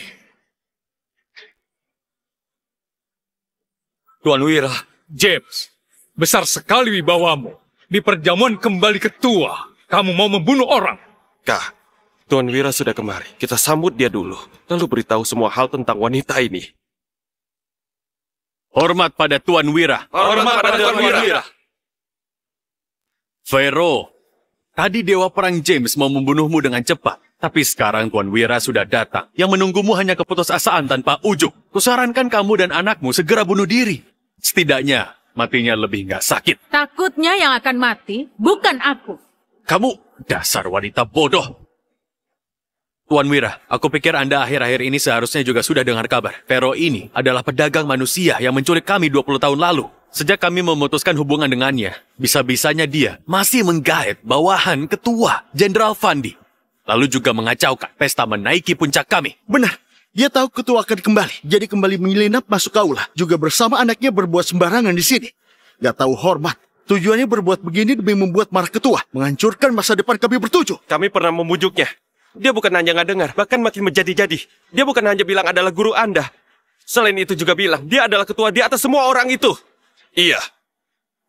Tuan Wira. James, besar sekali wibawamu. Di perjamuan kembali ketua, kamu mau membunuh orang. Kak, Tuan Wira sudah kemari. Kita sambut dia dulu. Lalu beritahu semua hal tentang wanita ini. Hormat pada Tuan Wira. Hormat pada Tuan Wira. Vero, tadi Dewa Perang James mau membunuhmu dengan cepat. Tapi sekarang Tuan Wira sudah datang. Yang menunggumu hanya keputusasaan tanpa ujung. Kusarankan kamu dan anakmu segera bunuh diri. Setidaknya matinya lebih nggak sakit. Takutnya yang akan mati bukan aku. Kamu dasar wanita bodoh. Tuan Wira, aku pikir Anda akhir-akhir ini seharusnya juga sudah dengar kabar. Vero ini adalah pedagang manusia yang menculik kami 20 tahun lalu. Sejak kami memutuskan hubungan dengannya, bisa-bisanya dia masih menggait bawahan ketua Jenderal Fandi. Lalu juga mengacaukan pesta menaiki puncak kami. Benar, dia tahu ketua akan kembali. Jadi kembali menyelinap masuk aula. Juga bersama anaknya berbuat sembarangan di sini. Gak tahu hormat. Tujuannya berbuat begini demi membuat marah ketua. Menghancurkan masa depan kami bertujuh. Kami pernah membujuknya. Dia bukan hanya nggak dengar, bahkan makin menjadi-jadi. Dia bukan hanya bilang adalah guru Anda. Selain itu juga bilang, dia adalah ketua di atas semua orang itu. Iya.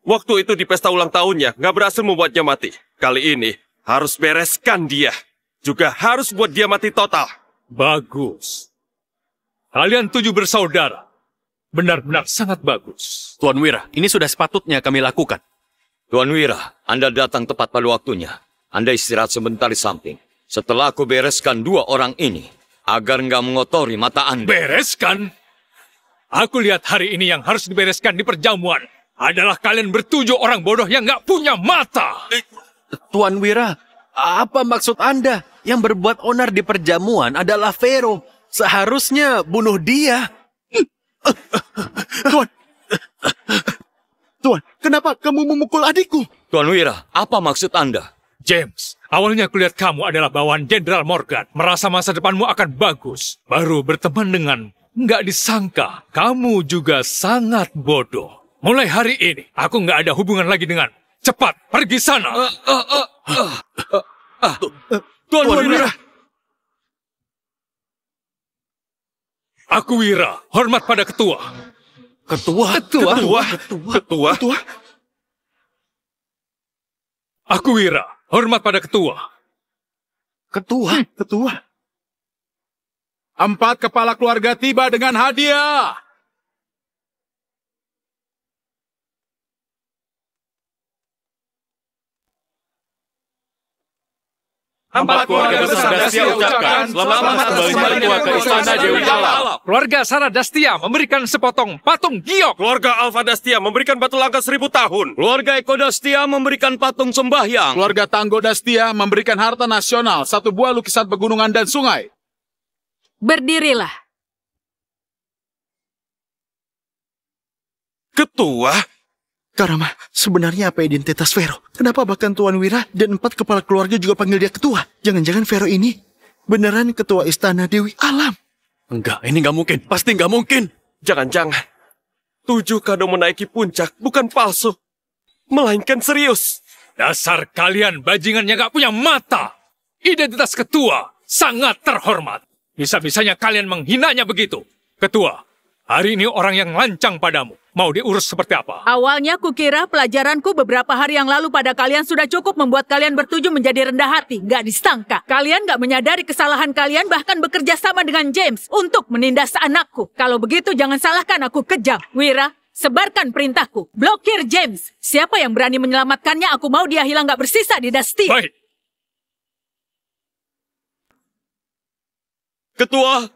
Waktu itu di pesta ulang tahunnya, nggak berhasil membuatnya mati. Kali ini, harus bereskan dia. Juga harus buat dia mati total. Bagus. Kalian 7 bersaudara. Benar-benar sangat bagus. Tuan Wira, ini sudah sepatutnya kami lakukan. Tuan Wira, Anda datang tepat pada waktunya. Anda istirahat sebentar di samping. Setelah aku bereskan 2 orang ini, agar nggak mengotori mata Anda. Bereskan? Aku lihat hari ini yang harus dibereskan di perjamuan adalah kalian bertujuh orang bodoh yang nggak punya mata. Tuan Wira, apa maksud Anda? Yang berbuat onar di perjamuan adalah Vero. Seharusnya bunuh dia. Tuan, kenapa kamu memukul adikku? Tuan Wira, apa maksud Anda? James, awalnya kulihat kamu adalah bawahan Jenderal Morgan. Merasa masa depanmu akan bagus. Baru berteman dengan nggak disangka. Kamu juga sangat bodoh. Mulai hari ini, aku nggak ada hubungan lagi dengan. Cepat, pergi sana. Tuan Wira. Aku Wira, hormat pada ketua. Ketua. Aku Wira, hormat pada ketua. Ketua. 4 kepala keluarga tiba dengan hadiah. Empat keluarga besar Dastia ucapkan selamat kembali ketua ke Istana Dewi Alam. Keluarga Sarah Dastia memberikan sepotong patung giok. Keluarga Alfa Dastia memberikan batu langka 1000 tahun. Keluarga Eko Dastia memberikan patung sembahyang. Keluarga Tanggo Dastia memberikan harta nasional, 1 buah lukisan pegunungan dan sungai. Berdirilah. Ketua? Karama, sebenarnya apa identitas Vero? Kenapa bahkan Tuan Wira dan 4 kepala keluarga juga panggil dia ketua? Jangan-jangan Vero ini beneran ketua Istana Dewi Alam? Enggak, ini nggak mungkin. Pasti nggak mungkin. Jangan-jangan 7 kado menaiki puncak bukan palsu, melainkan serius. Dasar kalian bajingan yang gak punya mata. Identitas ketua sangat terhormat. Bisa-bisanya kalian menghinanya begitu. Ketua, hari ini orang yang lancang padamu. Mau diurus seperti apa? Awalnya kukira pelajaranku beberapa hari yang lalu pada kalian sudah cukup membuat kalian bertujuh menjadi rendah hati. Gak disangka. Kalian gak menyadari kesalahan kalian bahkan bekerja sama dengan James untuk menindas anakku. Kalau begitu jangan salahkan aku kejam. Wira, sebarkan perintahku. Blokir James. Siapa yang berani menyelamatkannya, aku mau dia hilang gak bersisa di Dastia. Baik. Ketua.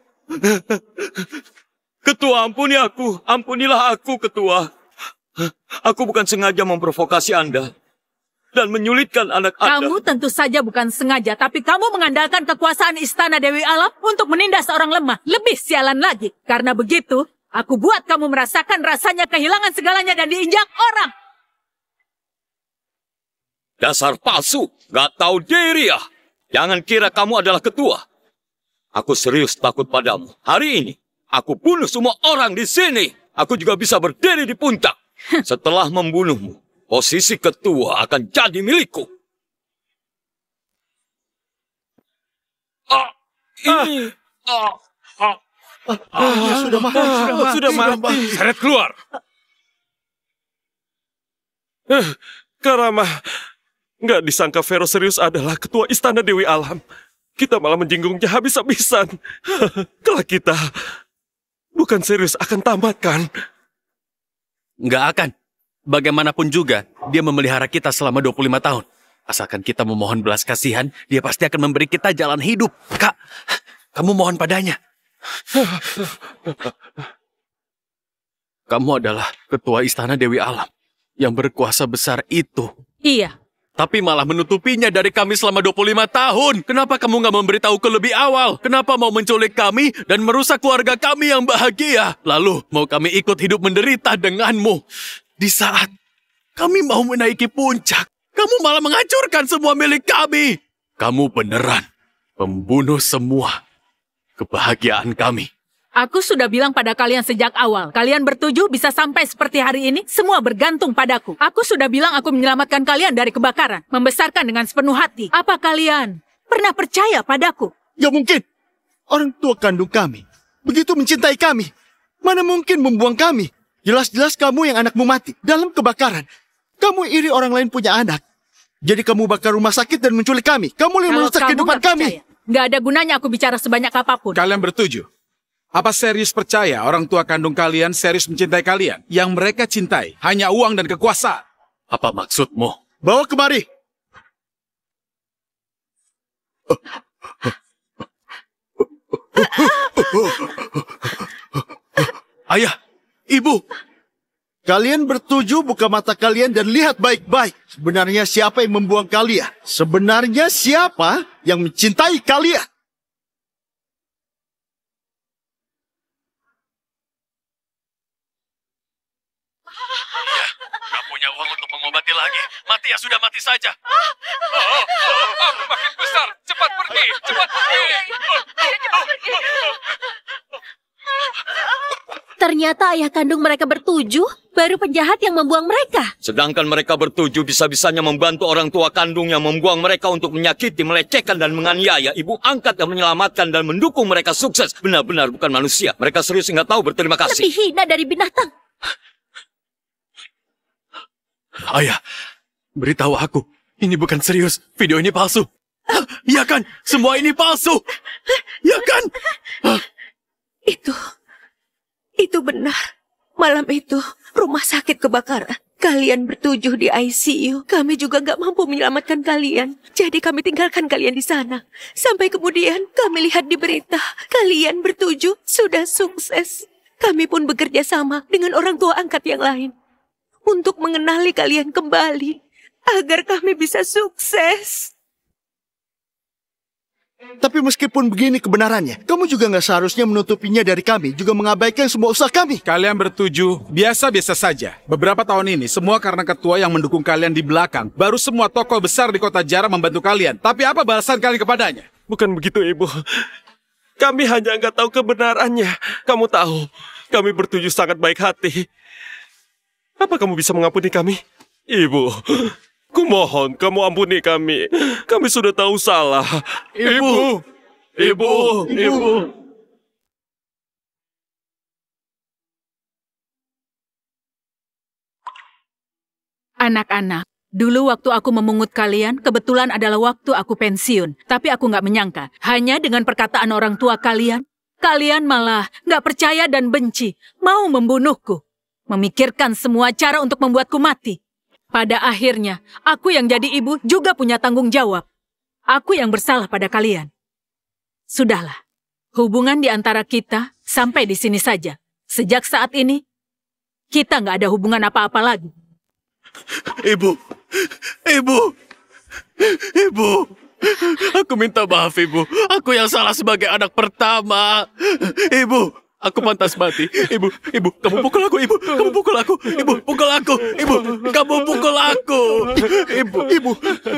Ketua, ampuni aku. Ampunilah aku, Ketua. Aku bukan sengaja memprovokasi Anda dan menyulitkan anak Anda. Kamu tentu saja bukan sengaja, tapi kamu mengandalkan kekuasaan Istana Dewi Alam untuk menindas orang lemah. Lebih sialan lagi. Karena begitu, aku buat kamu merasakan rasanya kehilangan segalanya dan diinjak orang. Dasar palsu. Gak tahu diri ya. Jangan kira kamu adalah ketua. Aku serius takut padamu. Hari ini, aku bunuh semua orang di sini. Aku juga bisa berdiri di puncak. Setelah membunuhmu, posisi ketua akan jadi milikku. Sudah mati. Seret keluar. Karama, nggak disangka Vero serius adalah ketua Istana Dewi Alam. Kita malah menjinggungnya habis-habisan. Kelak kita bukan serius akan tamat kan? Nggak akan. Bagaimanapun juga, dia memelihara kita selama 25 tahun. Asalkan kita memohon belas kasihan, dia pasti akan memberi kita jalan hidup. Kak, kamu mohon padanya. Kamu adalah ketua Istana Dewi Alam yang berkuasa besar itu. Iya. Tapi malah menutupinya dari kami selama 25 tahun. Kenapa kamu nggak memberitahuku lebih awal? Kenapa mau menculik kami dan merusak keluarga kami yang bahagia? Lalu mau kami ikut hidup menderita denganmu. Di saat kami mau menaiki puncak, kamu malah menghancurkan semua milik kami. Kamu beneran membunuh semua kebahagiaan kami. Aku sudah bilang pada kalian sejak awal, kalian bertujuh bisa sampai seperti hari ini, semua bergantung padaku. Aku sudah bilang aku menyelamatkan kalian dari kebakaran, membesarkan dengan sepenuh hati. Apa kalian pernah percaya padaku? Ya mungkin. Orang tua kandung kami begitu mencintai kami. Mana mungkin membuang kami? Jelas-jelas kamu yang anakmu mati dalam kebakaran. Kamu iri orang lain punya anak. Jadi kamu bakar rumah sakit dan menculik kami. Kamu yang merusak kehidupan kami. Nggak ada gunanya aku bicara sebanyak apapun. Kalian bertujuh. Apa serius percaya orang tua kandung kalian serius mencintai kalian? Yang mereka cintai hanya uang dan kekuasaan. Apa maksudmu? Bawa kemari. Ayah, ibu. Kalian bertujuh buka mata kalian dan lihat baik-baik. Sebenarnya siapa yang membuang kalian? Sebenarnya siapa yang mencintai kalian? Gak punya uang untuk mengobati lagi. Mati ya sudah mati saja. Aku makin besar. Cepat pergi. Cepat pergi. Ternyata ayah kandung mereka bertujuh baru penjahat yang membuang mereka. Sedangkan mereka bertujuh bisa-bisanya membantu orang tua kandung yang membuang mereka untuk menyakiti, melecehkan, dan menganiaya ibu angkat yang menyelamatkan dan mendukung mereka sukses. Benar-benar bukan manusia. Mereka serius nggak tahu berterima kasih. Lebih hina dari binatang. Ayah, beritahu aku. Ini bukan serius. Video ini palsu. Iya kan? Semua ini palsu. Iya kan? Itu benar. Malam itu, rumah sakit kebakaran. Kalian bertujuh di ICU. Kami juga nggak mampu menyelamatkan kalian. Jadi kami tinggalkan kalian di sana. Sampai kemudian kami lihat di berita, kalian bertujuh sudah sukses. Kami pun bekerja sama dengan orang tua angkat yang lain. Untuk mengenali kalian kembali. Agar kami bisa sukses. Tapi meskipun begini kebenarannya, kamu juga nggak seharusnya menutupinya dari kami, juga mengabaikan semua usaha kami. Kalian bertujuh biasa-biasa saja. Beberapa tahun ini, semua karena ketua yang mendukung kalian di belakang. Baru semua tokoh besar di kota Jara membantu kalian. Tapi apa balasan kalian kepadanya? Bukan begitu, Ibu. Kami hanya nggak tahu kebenarannya. Kamu tahu, kami bertujuh sangat baik hati. Apa kamu bisa mengampuni kami? Ibu, kumohon kamu ampuni kami. Kami sudah tahu salah. Ibu. Anak-anak, dulu waktu aku memungut kalian, kebetulan adalah waktu aku pensiun. Tapi aku nggak menyangka, hanya dengan perkataan orang tua kalian, kalian malah nggak percaya dan benci, mau membunuhku. Memikirkan semua cara untuk membuatku mati. Pada akhirnya, aku yang jadi ibu juga punya tanggung jawab. Aku yang bersalah pada kalian. Sudahlah, hubungan di antara kita sampai di sini saja. Sejak saat ini, kita nggak ada hubungan apa-apa lagi. Ibu, aku minta maaf, Ibu. Aku yang salah sebagai anak pertama. Ibu, aku pantas mati. Ibu, kamu pukul aku, Ibu. Kamu pukul aku. Ibu, pukul aku. Ibu, kamu pukul aku. Ibu,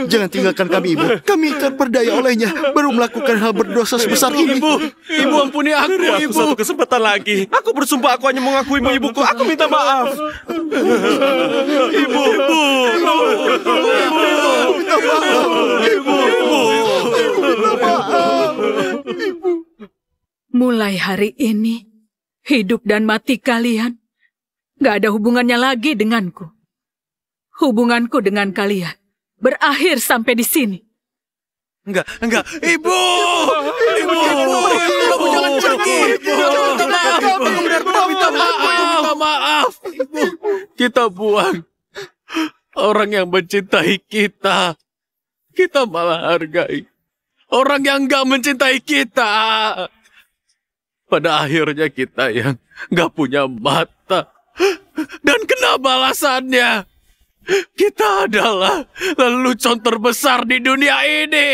jangan tinggalkan kami, Ibu. Kami terperdaya olehnya, baru melakukan hal berdosa sebesar ini. Ibu, ampuni aku, Beri aku Ibu. satu kesempatan lagi. Aku bersumpah aku hanya mengakuimu, Ibuku. Aku minta maaf. Ibu. Mulai hari ini, hidup dan mati kalian gak ada hubungannya lagi denganku. Hubunganku dengan kalian berakhir sampai di sini. Enggak. Ibu, kamu jangan pergi. Ibu, minta maaf. Ibu. Kita buang orang yang mencintai kita. Kita malah hargai orang yang gak mencintai kita. Pada akhirnya kita yang gak punya mata. Dan kena balasannya. Kita adalah lelucon terbesar di dunia ini.